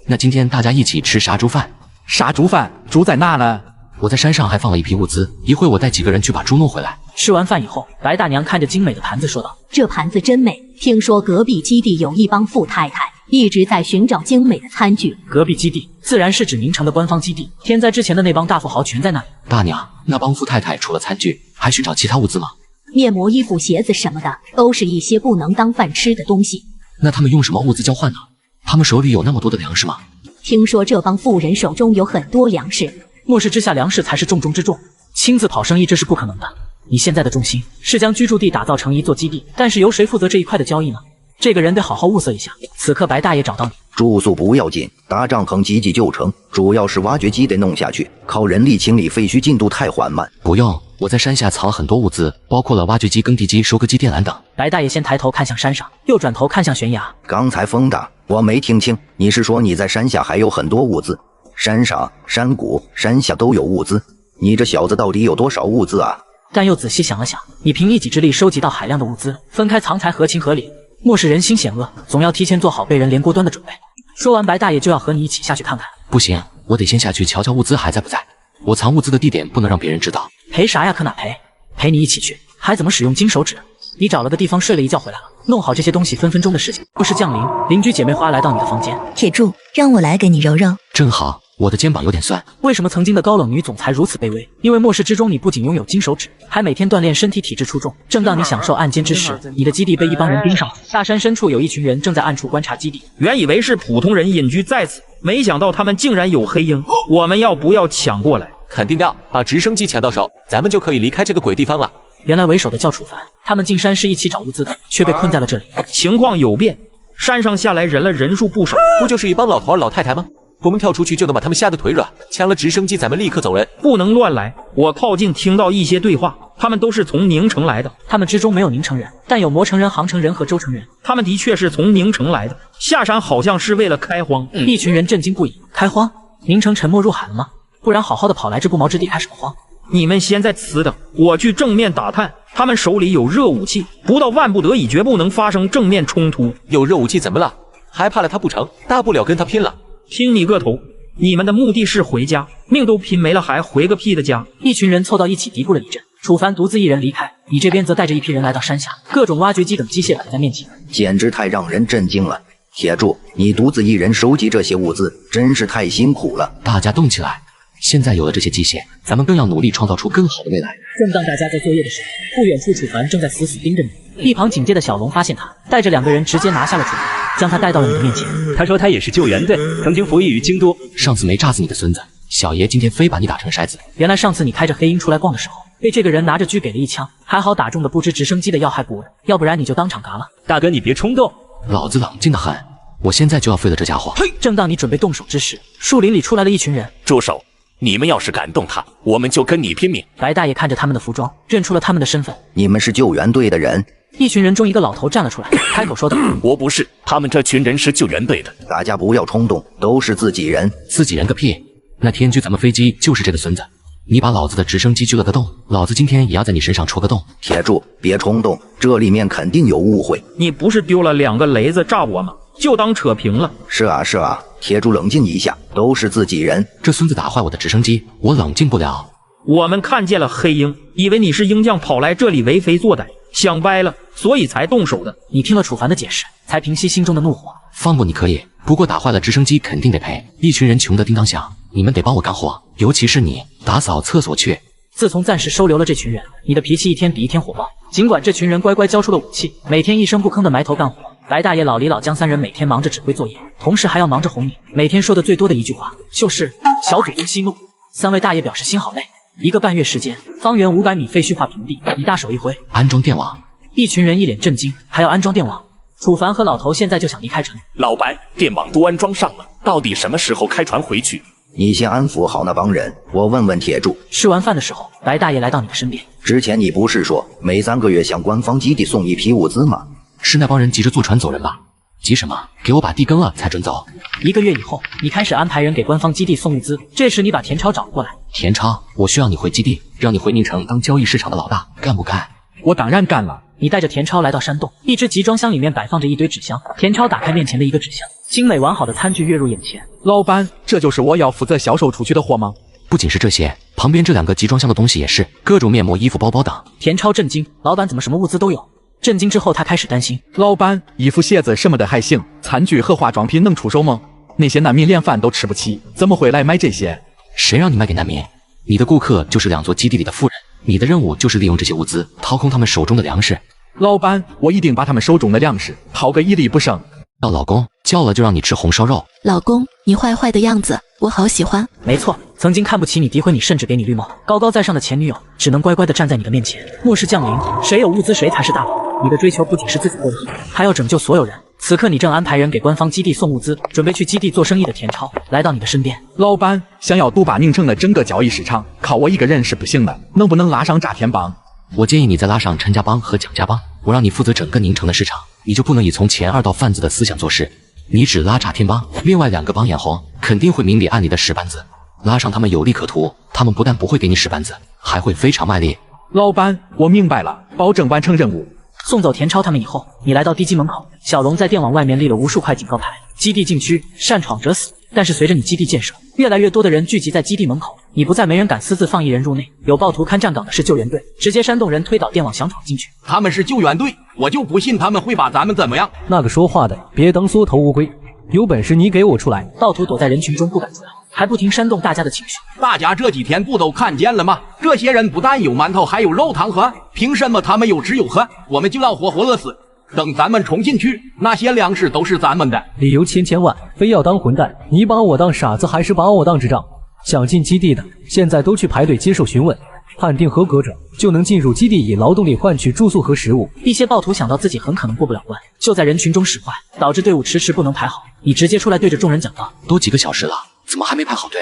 那今天大家一起吃杀猪饭？杀猪饭？猪在哪呢？我在山上还放了一批物资，一会我带几个人去把猪弄回来。吃完饭以后，白大娘看着精美的盘子说道：“这盘子真美，听说隔壁基地有一帮富太太，一直在寻找精美的餐具。”隔壁基地自然是指明城的官方基地，天灾之前的那帮大富豪全在那里。大娘，那帮富太太除了餐具，还寻找其他物资吗？面膜、衣服、鞋子什么的，都是一些不能当饭吃的东西。那他们用什么物资交换呢？他们手里有那么多的粮食吗？听说这帮富人手中有很多粮食。末世之下，粮食才是重中之重，亲自跑生意这是不可能的。你现在的重心是将居住地打造成一座基地，但是由谁负责这一块的交易呢？这个人得好好物色一下。此刻白大爷找到你，住宿不要紧，搭帐篷挤挤就成，主要是挖掘机得弄下去，靠人力清理废墟进度太缓慢。不用，我在山下藏了很多物资，包括了挖掘机、耕地机、收割机、电缆等。白大爷先抬头看向山上，又转头看向悬崖。刚才风大，我没听清，你是说你在山下还有很多物资？山上、山谷、山下都有物资，你这小子到底有多少物资啊？但又仔细想了想，你凭一己之力收集到海量的物资，分开藏才合情合理。漠视人心险恶，总要提前做好被人连锅端的准备。说完，白大爷就要和你一起下去看看。不行，我得先下去瞧瞧物资还在不在。我藏物资的地点不能让别人知道。赔啥呀？可哪赔？陪你一起去，还怎么使用金手指？你找了个地方睡了一觉回来了，弄好这些东西分分钟的事情。末世降临，邻居姐妹花来到你的房间。铁柱，让我来给你揉揉。正好，我的肩膀有点酸。为什么曾经的高冷女总裁如此卑微？因为末世之中你不仅拥有金手指，还每天锻炼身体，体质出众。正当你享受暗间之时，你的基地被一帮人盯上了。大山深处有一群人正在暗处观察基地。原以为是普通人隐居在此，没想到他们竟然有黑鹰。我们要不要抢过来？肯定要，把直升机抢到手，咱们就可以离开这个鬼地方了。原来为首的叫楚凡，他们进山是一起找物资的，却被困在了这里。情况有变，山上下来人了，人数不少。不就是一帮老头儿老太太吗？我们跳出去就能把他们吓得腿软，抢了直升机咱们立刻走人。不能乱来，我靠近听到一些对话，他们都是从宁城来的。他们之中没有宁城人，但有魔城人、杭城人和州城人。他们的确是从宁城来的，下山好像是为了开荒。一群人震惊不已。开荒？宁城沉没入海了吗？不然好好的跑来这不毛之地开什么荒？你们先在此等，我去正面打探。他们手里有热武器，不到万不得已绝不能发生正面冲突。有热武器怎么了？还怕了他不成？大不了跟他拼了。拼你个头！你们的目的是回家，命都拼没了还回个屁的家！一群人凑到一起嘀咕了一阵。楚凡独自一人离开，你这边则带着一批人来到山下，各种挖掘机等机械摆在面前，简直太让人震惊了。铁柱，你独自一人收集这些物资，真是太辛苦了。大家动起来！现在有了这些机械，咱们更要努力创造出更好的未来。正当大家在作业的时候，不远处楚凡正在死死盯着你。一旁警戒的小龙发现他，带着2个人直接拿下了楚凡，将他带到了你的面前。他说他也是救援队，曾经服役于京都。上次没炸死你的孙子，小爷今天非把你打成筛子。原来上次你开着黑鹰出来逛的时候，被这个人拿着狙给了一枪，还好打中的不知直升机的要害部位，要不然你就当场嘎了。大哥，你别冲动，老子冷静的很，我现在就要废了这家伙。嘿！正当你准备动手之时，树林里出来了一群人。住手！你们要是敢动他，我们就跟你拼命！白大爷看着他们的服装，认出了他们的身份。你们是救援队的人？一群人中一个老头站了出来，开口说道：“我不是，他们这群人是救援队的。大家不要冲动，都是自己人。自己人个屁！那天狙咱们飞机就是这个孙子。你把老子的直升机狙了个洞，老子今天也要在你身上戳个洞。铁柱，别冲动，这里面肯定有误会。你不是丢了2个雷子炸我吗？就当扯平了。是啊，铁柱冷静一下，都是自己人。这孙子打坏我的直升机，我冷静不了。我们看见了黑鹰，以为你是鹰将跑来这里为非作歹，想歪了，所以才动手的。你听了楚凡的解释，才平息心中的怒火。放过你可以，不过打坏了直升机肯定得赔。一群人穷得叮当响，你们得帮我干活，尤其是你，打扫厕所去。自从暂时收留了这群人，你的脾气一天比一天火爆。尽管这群人乖乖交出了武器，每天一声不吭的埋头干活。白大爷、老李、老姜3人每天忙着指挥作业，同时还要忙着哄你。每天说的最多的一句话就是“小祖宗息怒”3位大爷表示心好累。1个半月时间，方圆500米废墟化平地。你大手一挥，安装电网。一群人一脸震惊，还要安装电网？楚凡和老头现在就想离开城。老白，电网都安装上了，到底什么时候开船回去？你先安抚好那帮人，我问问铁柱。吃完饭的时候，白大爷来到你的身边。之前你不是说每3个月向官方基地送一批物资吗？是那帮人急着坐船走人吧？急什么？给我把地更了才准走。1个月以后，你开始安排人给官方基地送物资。这时你把田超找过来。田超，我需要你回基地，让你回宁城当交易市场的老大，干不干？我当然干了。你带着田超来到山洞，一只集装箱里面摆放着一堆纸箱。田超打开面前的一个纸箱，精美完好的餐具跃入眼前。老板，这就是我要负责销售出去的货吗？不仅是这些，旁边这2个集装箱的东西也是，各种面膜、衣服、包包等。田超震惊，老板怎么什么物资都有？震惊之后，他开始担心。老板，衣服、鞋子什么的还行，餐具和化妆品能出手吗？那些难民连饭都吃不起，怎么会来买这些？谁让你卖给难民？你的顾客就是2座基地里的富人，你的任务就是利用这些物资掏空他们手中的粮食。老板，我一定把他们手中的粮食掏个一粒不剩。叫老公，叫了就让你吃红烧肉。老公，你坏坏的样子，我好喜欢。没错，曾经看不起你、诋毁你，甚至给你绿帽，高高在上的前女友，只能乖乖的站在你的面前。末世降临，谁有物资谁才是大佬。你的追求不仅是自己过得好，还要拯救所有人。此刻你正安排人给官方基地送物资，准备去基地做生意的田超来到你的身边。老板，想要独霸宁城的整个交易市场，靠我一个人是不行的，能不能拉上炸天帮？我建议你再拉上陈家帮和蒋家帮，我让你负责整个宁城的市场，你就不能以从前2道贩子的思想做事。你只拉炸天帮，另外2个帮眼红，肯定会明里暗里的使绊子。拉上他们有利可图，他们不但不会给你使绊子，还会非常卖力。老板，我明白了，保证完成任务。送走田超他们以后，你来到地基门口，小龙在电网外面立了无数块警告牌，基地禁区，擅闯者死。但是随着你基地建设，越来越多的人聚集在基地门口，你不再没人敢私自放一人入内。有暴徒看站岗的是救援队，直接煽动人推倒电网想闯进去。他们是救援队，我就不信他们会把咱们怎么样。那个说话的，别当缩头乌龟，有本事你给我出来！暴徒躲在人群中不敢出来，还不停煽动大家的情绪。大家这几天不都看见了吗？这些人不但有馒头，还有肉汤喝，凭什么他们有吃有喝，我们就要活活饿死？等咱们冲进去，那些粮食都是咱们的。理由千万，非要当混蛋，你把我当傻子还是把我当智障？想进基地的，现在都去排队接受询问，判定合格者就能进入基地，以劳动力换取住宿和食物。一些暴徒想到自己很可能过不了关，就在人群中使坏，导致队伍迟迟不能排好。你直接出来对着众人讲道：都几个小时了，怎么还没排好队？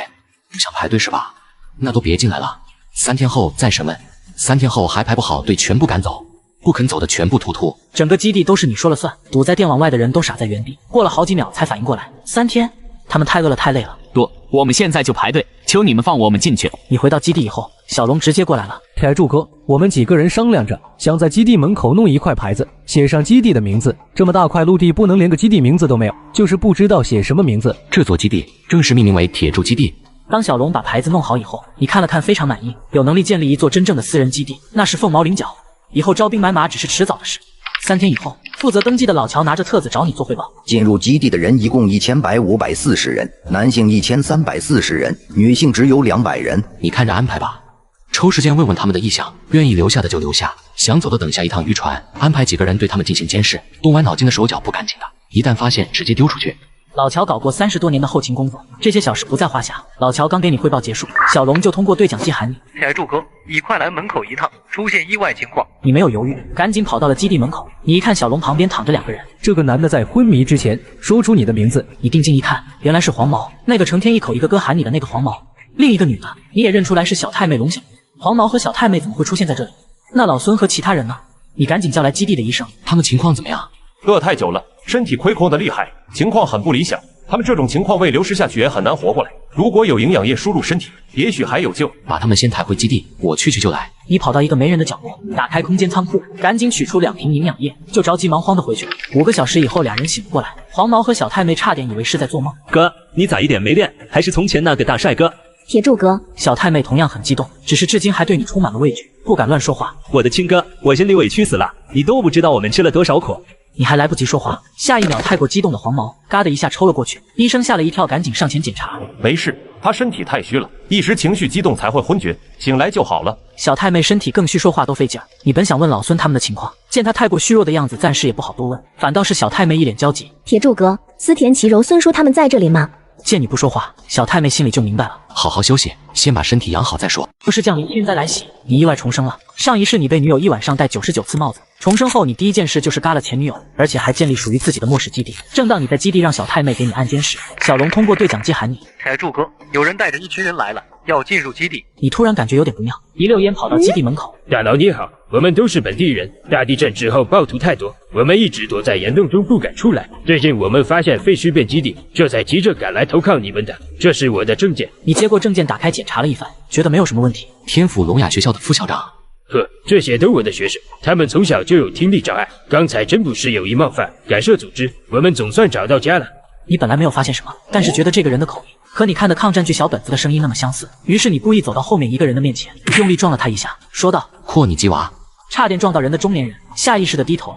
不想排队是吧？那都别进来了，3天后再审问。3天后还排不好队，全部赶走。不肯走的全部突。整个基地都是你说了算，堵在电网外的人都傻在原地，过了好几秒才反应过来。3天，他们太饿了太累了。多，我们现在就排队，求你们放我们进去。你回到基地以后，小龙直接过来了。铁柱哥，我们几个人商量着，想在基地门口弄一块牌子，写上基地的名字。这么大块陆地，不能连个基地名字都没有，就是不知道写什么名字。这座基地正式命名为铁柱基地。当小龙把牌子弄好以后，你看了看，非常满意，有能力建立一座真正的私人基地，那是凤毛麟角。以后招兵买马只是迟早的事。3天以后，负责登记的老乔拿着册子找你做汇报。进入基地的人一共1540人，男性1340人，女性只有200人。你看着安排吧，抽时间问问他们的意向，愿意留下的就留下，想走的等下一趟渔船，安排几个人对他们进行监视，动完脑筋的手脚不干净的，一旦发现直接丢出去。老乔搞过30多年的后勤工作，这些小事不在话下。老乔刚给你汇报结束，小龙就通过对讲机喊你：铁柱哥，你快来门口一趟，出现意外情况。你没有犹豫，赶紧跑到了基地门口。你一看小龙旁边躺着2个人，这个男的在昏迷之前说出你的名字，你定睛一看，原来是黄毛，那个成天一口一个哥喊你的那个黄毛。另一个女的，你也认出来是小太妹龙小鱼。黄毛和小太妹怎么会出现在这里？那老孙和其他人呢？你赶紧叫来基地的医生。他们情况怎么样？饿太久了，身体亏空的厉害，情况很不理想。他们这种情况喂流失下去也很难活过来，如果有营养液输入身体，也许还有救。把他们先抬回基地，我去就来。你跑到一个没人的角落，打开空间仓库，赶紧取出2瓶营养液，就着急忙慌的回去了。5个小时以后，俩人醒不过来，黄毛和小太妹差点以为是在做梦。哥，你咋一点没练？还是从前那个大帅哥？铁柱哥，小太妹同样很激动，只是至今还对你充满了畏惧，不敢乱说话。我的亲哥，我心里委屈死了，你都不知道我们吃了多少苦。你还来不及说话，下一秒太过激动的黄毛嘎的一下抽了过去，医生吓了一跳，赶紧上前检查。没事，他身体太虚了，一时情绪激动才会昏厥，醒来就好了。小太妹身体更虚，说话都费劲儿。你本想问老孙他们的情况，见他太过虚弱的样子，暂时也不好多问，反倒是小太妹一脸焦急。铁柱哥，思田齐柔、孙叔他们在这里吗？见你不说话，小太妹心里就明白了。好好休息，先把身体养好再说。不是降临天灾来袭，你意外重生了。上一世你被女友一晚上戴99次帽子，重生后你第一件事就是嘎了前女友，而且还建立属于自己的末世基地。正当你在基地让小太妹给你按监时，小龙通过对讲机喊你：铁柱哥，有人带着一群人来了，要进入基地。你突然感觉有点不妙，一溜烟跑到基地门口。大佬你好，我们都是本地人。大地震之后暴徒太多，我们一直躲在岩洞中不敢出来。最近我们发现废墟变基地，这才急着赶来投靠你们的。这是我的证件。你接过证件打开检查了一番，觉得没有什么问题。天府聋哑学校的副校长。呵，这些都我的学生，他们从小就有听力障碍。刚才真不是有意冒犯，感谢组织，我们总算找到家了。你本来没有发现什么，但是觉得这个人的口音和你看的抗战剧小本子的声音那么相似，于是你故意走到后面一个人的面前，用力撞了他一下，说道：阔你鸡娃！差点撞到人的中年人下意识的低头。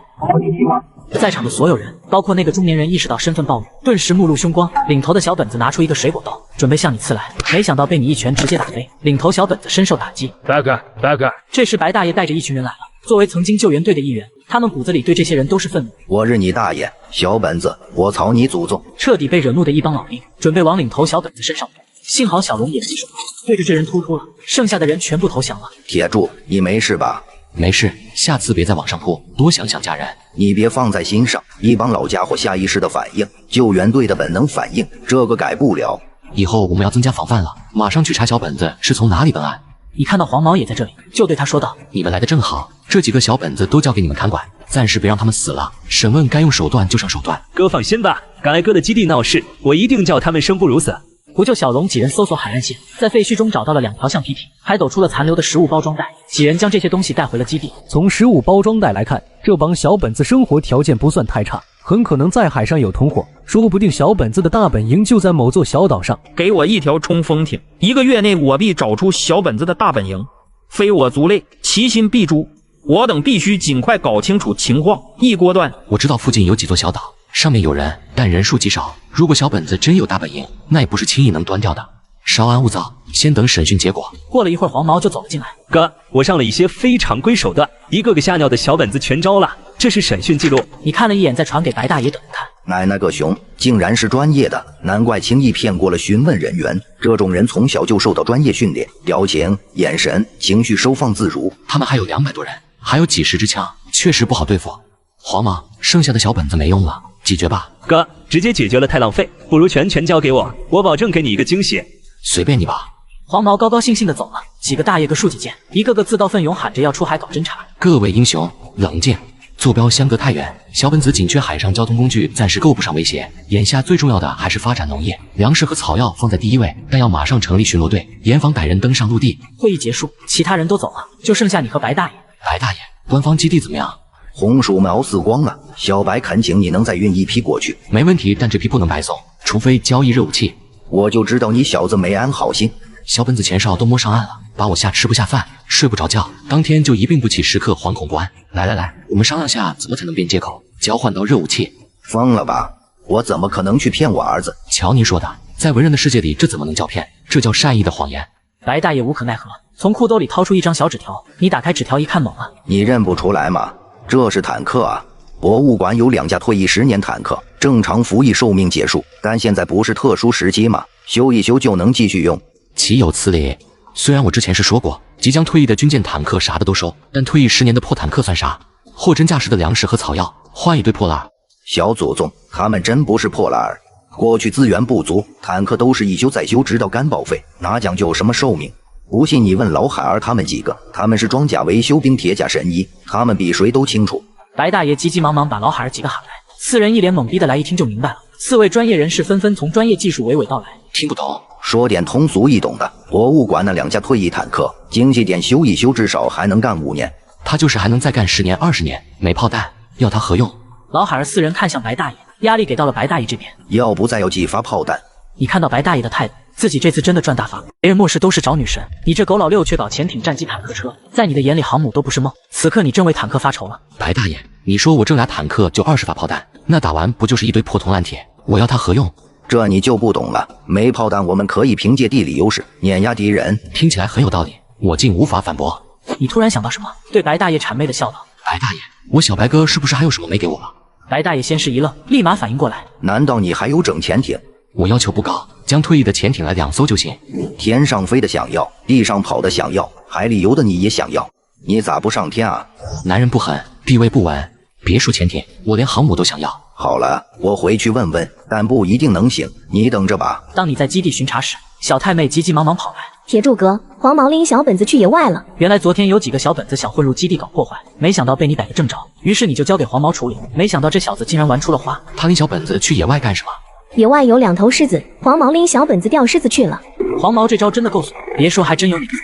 在场的所有人，包括那个中年人，意识到身份暴露，顿时目露凶光。领头的小本子拿出一个水果刀，准备向你刺来，没想到被你一拳直接打飞。领头小本子深受打击。八嘎！这时白大爷带着一群人来了，作为曾经救援队的一员，他们骨子里对这些人都是愤怒。我日你大爷！小本子，我操你祖宗！彻底被惹怒的一帮老兵，准备往领头小本子身上扑。幸好小龙也洗手，对着这人突突了，剩下的人全部投降了。铁柱，你没事吧？没事，下次别再往上扑，多想想家人。你别放在心上，一帮老家伙下意识的反应，救援队的本能反应，这个改不了。以后我们要增加防范了，马上去查小本子是从哪里本案。你看到黄毛也在这里，就对他说道：你们来的正好，这几个小本子都交给你们看管，暂时别让他们死了，审问该用手段就上手段。哥放心吧，敢来哥的基地闹事，我一定叫他们生不如死。不就小龙几人搜索海岸线，在废墟中找到了2条橡皮艇，还抖出了残留的食物包装袋，几人将这些东西带回了基地。从食物包装袋来看，这帮小本子生活条件不算太差，很可能在海上有同伙，说不定小本子的大本营就在某座小岛上。给我1条冲锋艇，1个月内我必找出小本子的大本营，非我族类，其心必诛。我等必须尽快搞清楚情况，一锅端。我知道附近有几座小岛，上面有人，但人数极少。如果小本子真有大本营，那也不是轻易能端掉的。稍安勿躁，先等审讯结果。过了一会儿，黄毛就走了进来。哥，我上了一些非常规手段，一个个吓尿的小本子全招了。这是审讯记录，你看了一眼，再传给白大爷等着看。奶奶个熊，竟然是专业的，难怪轻易骗过了询问人员。这种人从小就受到专业训练，表情、眼神、情绪收放自如。他们还有200多人，还有几10支枪，确实不好对付。黄毛，剩下的小本子没用了，解决吧。哥，直接解决了太浪费，不如全交给我，我保证给你一个惊喜。随便你吧。黄毛高高兴兴地走了，几个大爷各竖起剑，一个个自告奋勇喊着要出海搞侦查。各位英雄，冷静。坐标相隔太远，小本子紧缺海上交通工具，暂时够不上威胁。眼下最重要的还是发展农业，粮食和草药放在第1位，但要马上成立巡逻队，严防歹人登上陆地。会议结束，其他人都走了，就剩下你和白大爷。白大爷，官方基地怎么样？红薯苗死光了，小白恳请你能再运1批过去。没问题，但这批不能白送，除非交易热武器。我就知道你小子没安好心。小本子前哨都摸上岸了，把我吓吃不下饭，睡不着觉，当天就一病不起，时刻惶恐不安。来，我们商量下怎么才能变借口，交换到热武器。疯了吧？我怎么可能去骗我儿子？瞧您说的，在文人的世界里，这怎么能叫骗？这叫善意的谎言。白大爷无可奈何，从裤兜里掏出一张小纸条，你打开纸条一看，懵了。你认不出来吗？这是坦克啊！博物馆有2架退役10年坦克，正常服役寿命结束，但现在不是特殊时期吗？修一修就能继续用。岂有此理！虽然我之前是说过，即将退役的军舰、坦克啥的都收，但退役10年的破坦克算啥？货真价实的粮食和草药，换一堆破烂儿。小祖宗，他们真不是破烂儿。过去资源不足，坦克都是一修再修，直到干报废，哪讲究什么寿命？不信你问老海儿他们几个，他们是装甲维修兵、铁甲神医，他们比谁都清楚。白大爷急急忙忙把老海儿几个喊来，4人一脸懵逼的来，一听就明白了。4位专业人士纷纷从专业技术娓娓道来。听不懂，说点通俗易懂的。博物馆那2架退役坦克，精细点修一修，至少还能干5年。他就是还能再干10年、20年，没炮弹，要他何用？老海儿4人看向白大爷，压力给到了白大爷这边。要不再要几发炮弹？你看到白大爷的态度，自己这次真的赚大发。别人末世都是找女神，你这狗老六却搞潜艇、战机、坦克车，在你的眼里航母都不是梦。此刻你真为坦克发愁了。白大爷，你说我这俩坦克就20发炮弹，那打完不就是一堆破铜烂铁？我要它何用？这你就不懂了。没炮弹，我们可以凭借地理优势碾压敌人。听起来很有道理，我竟无法反驳。你突然想到什么，对白大爷谄媚的笑道：“白大爷，我小白哥是不是还有什么没给我了？”白大爷先是一愣，立马反应过来：“难道你还有整潜艇？”我要求不高，将退役的潜艇来2艘就行。天上飞的想要，地上跑的想要，海里游的你也想要，你咋不上天啊？男人不狠，地位不稳。别说潜艇，我连航母都想要。好了，我回去问问，但不一定能行，你等着吧。当你在基地巡查时，小太妹急急忙忙跑来：“铁柱哥，黄毛拎小本子去野外了。”原来昨天有几个小本子想混入基地搞破坏，没想到被你逮个正着，于是你就交给黄毛处理。没想到这小子竟然玩出了花。他拎小本子去野外干什么？野外有2头狮子，黄毛拎小本子钓狮子去了。黄毛这招真的够损，别说还真有你的存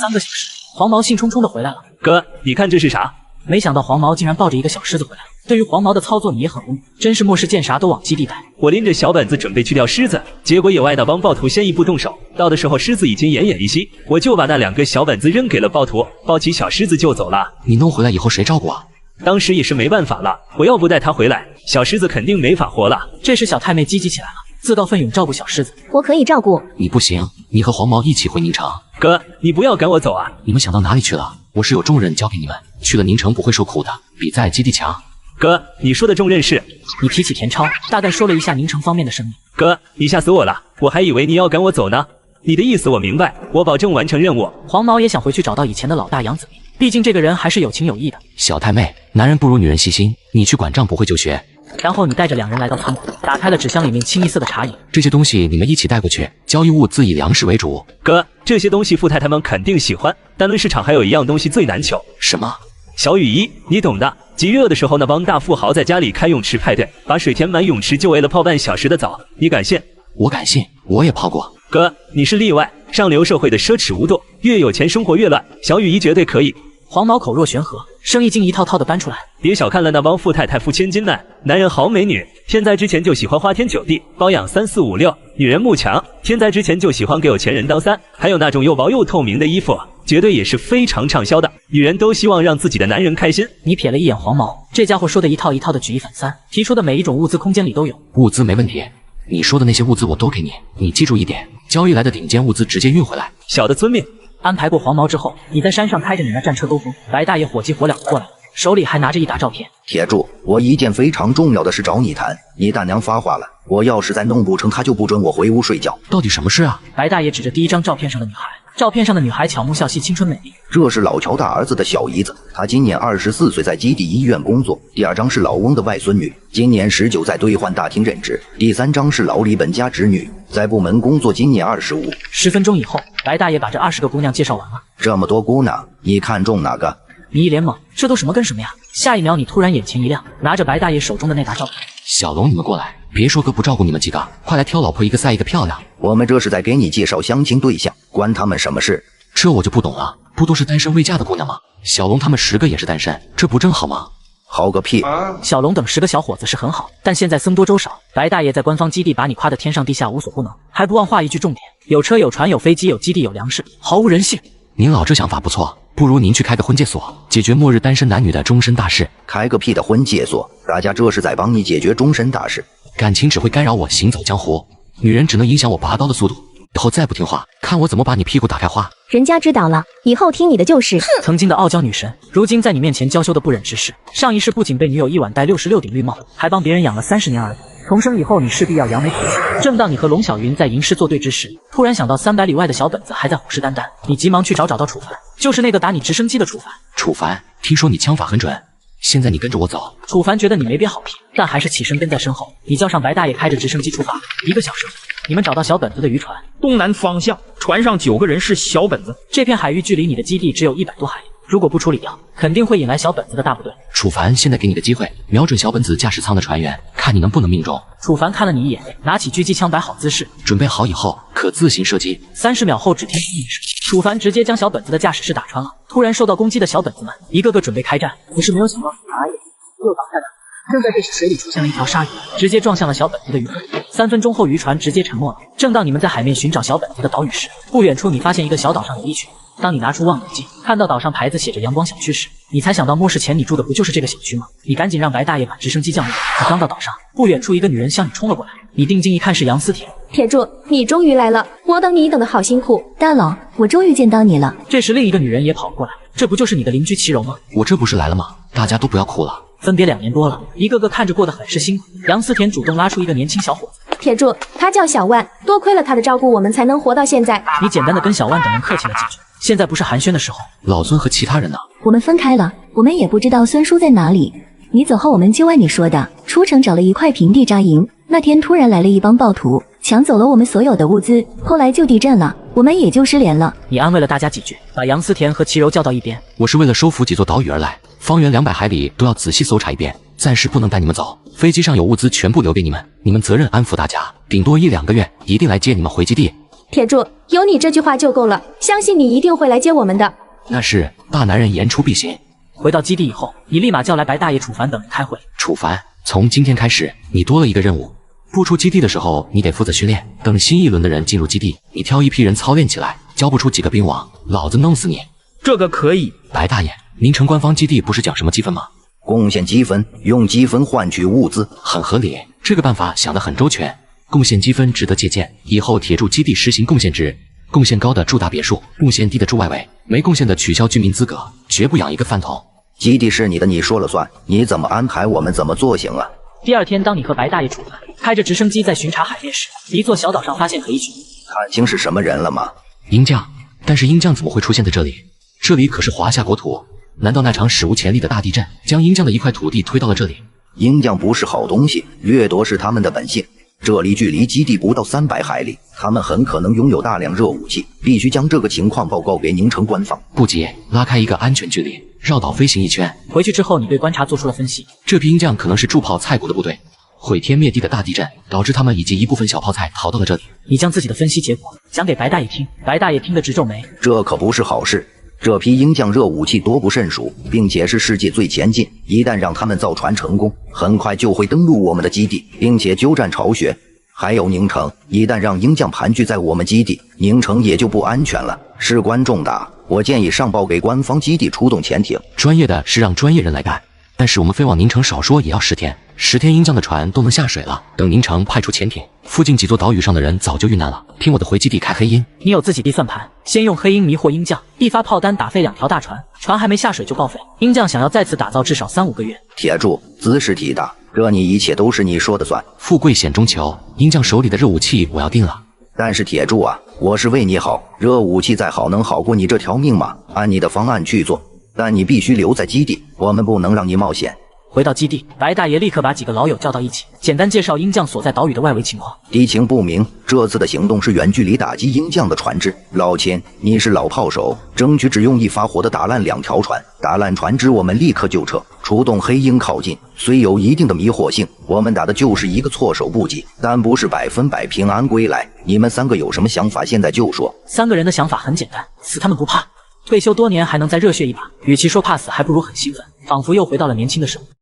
在。3个小时，黄毛兴冲冲的回来了。哥，你看这是啥？没想到黄毛竟然抱着一个小狮子回来了。对于黄毛的操作你也很无语，真是末世见啥都往基地带。我拎着小本子准备去钓狮子，结果野外那帮暴徒先一步动手，到的时候狮子已经奄奄一息，我就把那2个小本子扔给了暴徒，抱起小狮子就走了。你弄回来以后谁照顾啊？当时也是没办法了，我要不带他回来，小狮子肯定没法活了。这时小太妹积极起来了，自告奋勇照顾小狮子。我可以照顾。你不行，你和黄毛一起回宁城。哥，你不要赶我走啊！你们想到哪里去了？我是有重任交给你们，去了宁城不会受苦的，比在基地强。哥，你说的重任是？你提起田超，大概说了一下宁城方面的声音。哥，你吓死我了，我还以为你要赶我走呢。你的意思我明白，我保证完成任务。黄毛也想回去找到以前的老大杨子明，毕竟这个人还是有情有义的。小太妹，男人不如女人细心，你去管账不会就学。然后你带着2人来到仓库，打开了纸箱里面清一色的茶饮。这些东西你们一起带过去，交易物自以粮食为主。哥，这些东西富太太们肯定喜欢，但论市场还有一样东西最难求。什么？小雨衣，你懂的。极热的时候，那帮大富豪在家里开泳池派对，把水填满泳池，就为了泡半小时的澡。你敢信？我敢信，我也泡过。哥，你是例外，上流社会的奢侈无度，越有钱生活越乱，小雨衣绝对可以。黄毛口若悬河，生意经一套套的搬出来。别小看了那帮富太太富千金呢，男人好美女，天灾之前就喜欢花天酒地，包养3、4、5、6，女人慕强，天灾之前就喜欢给有钱人当3，还有那种又薄又透明的衣服，绝对也是非常畅销的，女人都希望让自己的男人开心。你瞥了一眼黄毛，这家伙说的一套一套的举一反三，提出的每一种物资空间里都有。物资没问题，你说的那些物资我都给你，你记住一点，交易来的顶尖物资直接运回来。小的遵命。安排过黄毛之后，你在山上开着你那战车兜风，白大爷火急火燎的过来了，手里还拿着一沓照片。铁柱，我一件非常重要的事找你谈，你大娘发话了，我要是再弄不成，她就不准我回屋睡觉。到底什么事啊？白大爷指着第一张照片上的女孩，照片上的女孩巧目笑细，青春美丽。这是老乔大儿子的小姨子，她今年24岁，在基地医院工作。第二张是老翁的外孙女，今年19，在兑换大厅任职。第三张是老李本家侄女，在部门工作，今年25。10分钟以后，白大爷把这20个姑娘介绍完了。这么多姑娘，你看中哪个？你一脸懵，这都什么跟什么呀？下一秒，你突然眼前一亮，拿着白大爷手中的那沓照片。小龙，你们过来，别说哥不照顾你们几个，快来挑老婆，一个赛一个漂亮。我们这是在给你介绍相亲对象，关他们什么事？这我就不懂了，不都是单身未嫁的姑娘吗？小龙他们10个也是单身，这不正好吗？好个屁！小龙等10个小伙子是很好，但现在僧多粥少。白大爷在官方基地把你夸得天上地下无所不能，还不忘画一句重点：有车有船有飞机有基地有粮食，毫无人性。您老这想法不错，不如您去开个婚介所，解决末日单身男女的终身大事。开个屁的婚介所！大家这是在帮你解决终身大事。感情只会干扰我行走江湖，女人只能影响我拔刀的速度。以后再不听话，看我怎么把你屁股打开花。人家知道了，以后听你的就是。曾经的傲娇女神，如今在你面前娇羞的不忍直视。上一世不仅被女友一晚戴66顶绿帽，还帮别人养了30年儿子。重生以后，你势必要扬眉吐气。正当你和龙小云在吟诗作对之时，突然想到300里外的小本子还在虎视眈眈，你急忙去找到楚凡，就是那个打你直升机的楚凡。楚凡，听说你枪法很准，现在你跟着我走。楚凡觉得你没憋好屁，但还是起身跟在身后。你叫上白大爷，开着直升机出发。1个小时后，你们找到小本子的渔船，东南方向，船上9个人是小本子。这片海域距离你的基地只有100多海里，如果不处理掉，肯定会引来小本子的大部队。楚凡，现在给你个机会，瞄准小本子驾驶舱的船员，看你能不能命中。楚凡看了你一眼，拿起狙击枪摆好姿势，准备好以后可自行射击。30秒后，只听一声，楚凡直接将小本子的驾驶室打穿了。突然受到攻击的小本子们一个个准备开战，可是没有想到楚凡又挡在了。正在这时，水里出现了一条鲨鱼，直接撞向了小本子的渔船。3分钟后，渔船直接沉没了。正当你们在海面寻找小本子的岛屿时，不远处你发现一个小岛上有一群。当你拿出望远镜，看到岛上牌子写着阳光小区时，你才想到末世前你住的不就是这个小区吗？你赶紧让白大爷把直升机降落。你刚到岛上，不远处一个女人向你冲了过来。你定睛一看，是杨思甜。铁柱，你终于来了，我等你等的好辛苦。大佬，我终于见到你了。这时，另一个女人也跑了过来，这不就是你的邻居齐柔吗？我这不是来了吗？大家都不要哭了。分别2年多了，一个个看着过得很是辛苦。杨思甜主动拉出一个年轻小伙子。铁柱，他叫小万，多亏了他的照顾，我们才能活到现在。你简单的跟小万等人客气了几句，现在不是寒暄的时候。老孙和其他人呢？我们分开了，我们也不知道孙叔在哪里。你走后，我们就按你说的，出城找了一块平地扎营。那天突然来了一帮暴徒，抢走了我们所有的物资，后来就地震了，我们也就失联了。你安慰了大家几句，把杨思甜和齐柔叫到一边。我是为了收服几座岛屿而来，方圆200海里都要仔细搜查一遍，暂时不能带你们走。飞机上有物资全部留给你们，你们责任安抚大家，顶多1、2个月一定来接你们回基地。铁柱，有你这句话就够了，相信你一定会来接我们的。那是大男人言出必行。回到基地以后，你立马叫来白大爷、楚凡等人开会。楚凡，从今天开始，你多了一个任务。不出基地的时候，你得负责训练。等新一轮的人进入基地，你挑一批人操练起来，交不出几个兵王，老子弄死你。这个可以。白大爷，您城官方基地不是讲什么积分吗？贡献积分，用积分换取物资，很合理。这个办法想得很周全，贡献积分值得借鉴。以后铁柱基地实行贡献制，贡献高的住大别墅，贡献低的住外围，没贡献的取消居民资格，绝不养一个饭桶。基地是你的，你说了算，你怎么安排我们怎么做行啊？第2天，当你和白大爷、楚凡开着直升机在巡查海面时，一座小岛上发现可疑群。看清是什么人了吗？鹰将。但是鹰将怎么会出现在这里？这里可是华夏国土，难道那场史无前例的大地震将鹰将的一块土地推到了这里？鹰将不是好东西，掠夺是他们的本性。这里距离基地不到300海里，他们很可能拥有大量热武器，必须将这个情况报告给宁城官方。不急，拉开一个安全距离，绕岛飞行1圈。回去之后，你对观察做出了分析。这批鹰将可能是驻炮蔡国的部队，毁天灭地的大地震，导致他们以及一部分小泡菜逃到了这里。你将自己的分析结果讲给白大爷听，白大爷听得直皱眉。这可不是好事。这批鹰将热武器多不胜数，并且是世界最前进。一旦让他们造船成功，很快就会登陆我们的基地，并且鸠占巢穴。还有宁城，一旦让鹰将盘踞在我们基地，宁城也就不安全了，事关重大。我建议上报给官方基地出动潜艇。专业的是让专业人来干，但是我们飞往宁城少说也要10天，10天鹰将的船都能下水了。等宁城派出潜艇，附近几座岛屿上的人早就遇难了。听我的，回基地开黑鹰。你有自己地算盘，先用黑鹰迷惑鹰将，一发炮弹打飞2条大船，船还没下水就报废。鹰将想要再次打造，至少3-5个月。铁柱，姿势体大，这你一切都是你说的算。富贵险中求，鹰将手里的热武器我要定了。但是铁柱啊，我是为你好，热武器再好能好过你这条命吗？按你的方案去做，但你必须留在基地，我们不能让你冒险。回到基地，白大爷立刻把几个老友叫到一起，简单介绍鹰将所在岛屿的外围情况。敌情不明，这次的行动是远距离打击鹰将的船只。老千，你是老炮手，争取只用一发火的打烂2条船，打烂船只我们立刻就撤，出动黑鹰靠近。虽有一定的迷惑性，我们打的就是一个措手不及，但不是100%平安归来。你们3个有什么想法？现在就说。3个人的想法很简单，死他们不怕，退休多年还能再热血一把，与其说怕死，还不如很兴奋，仿佛又回到了年轻的时候。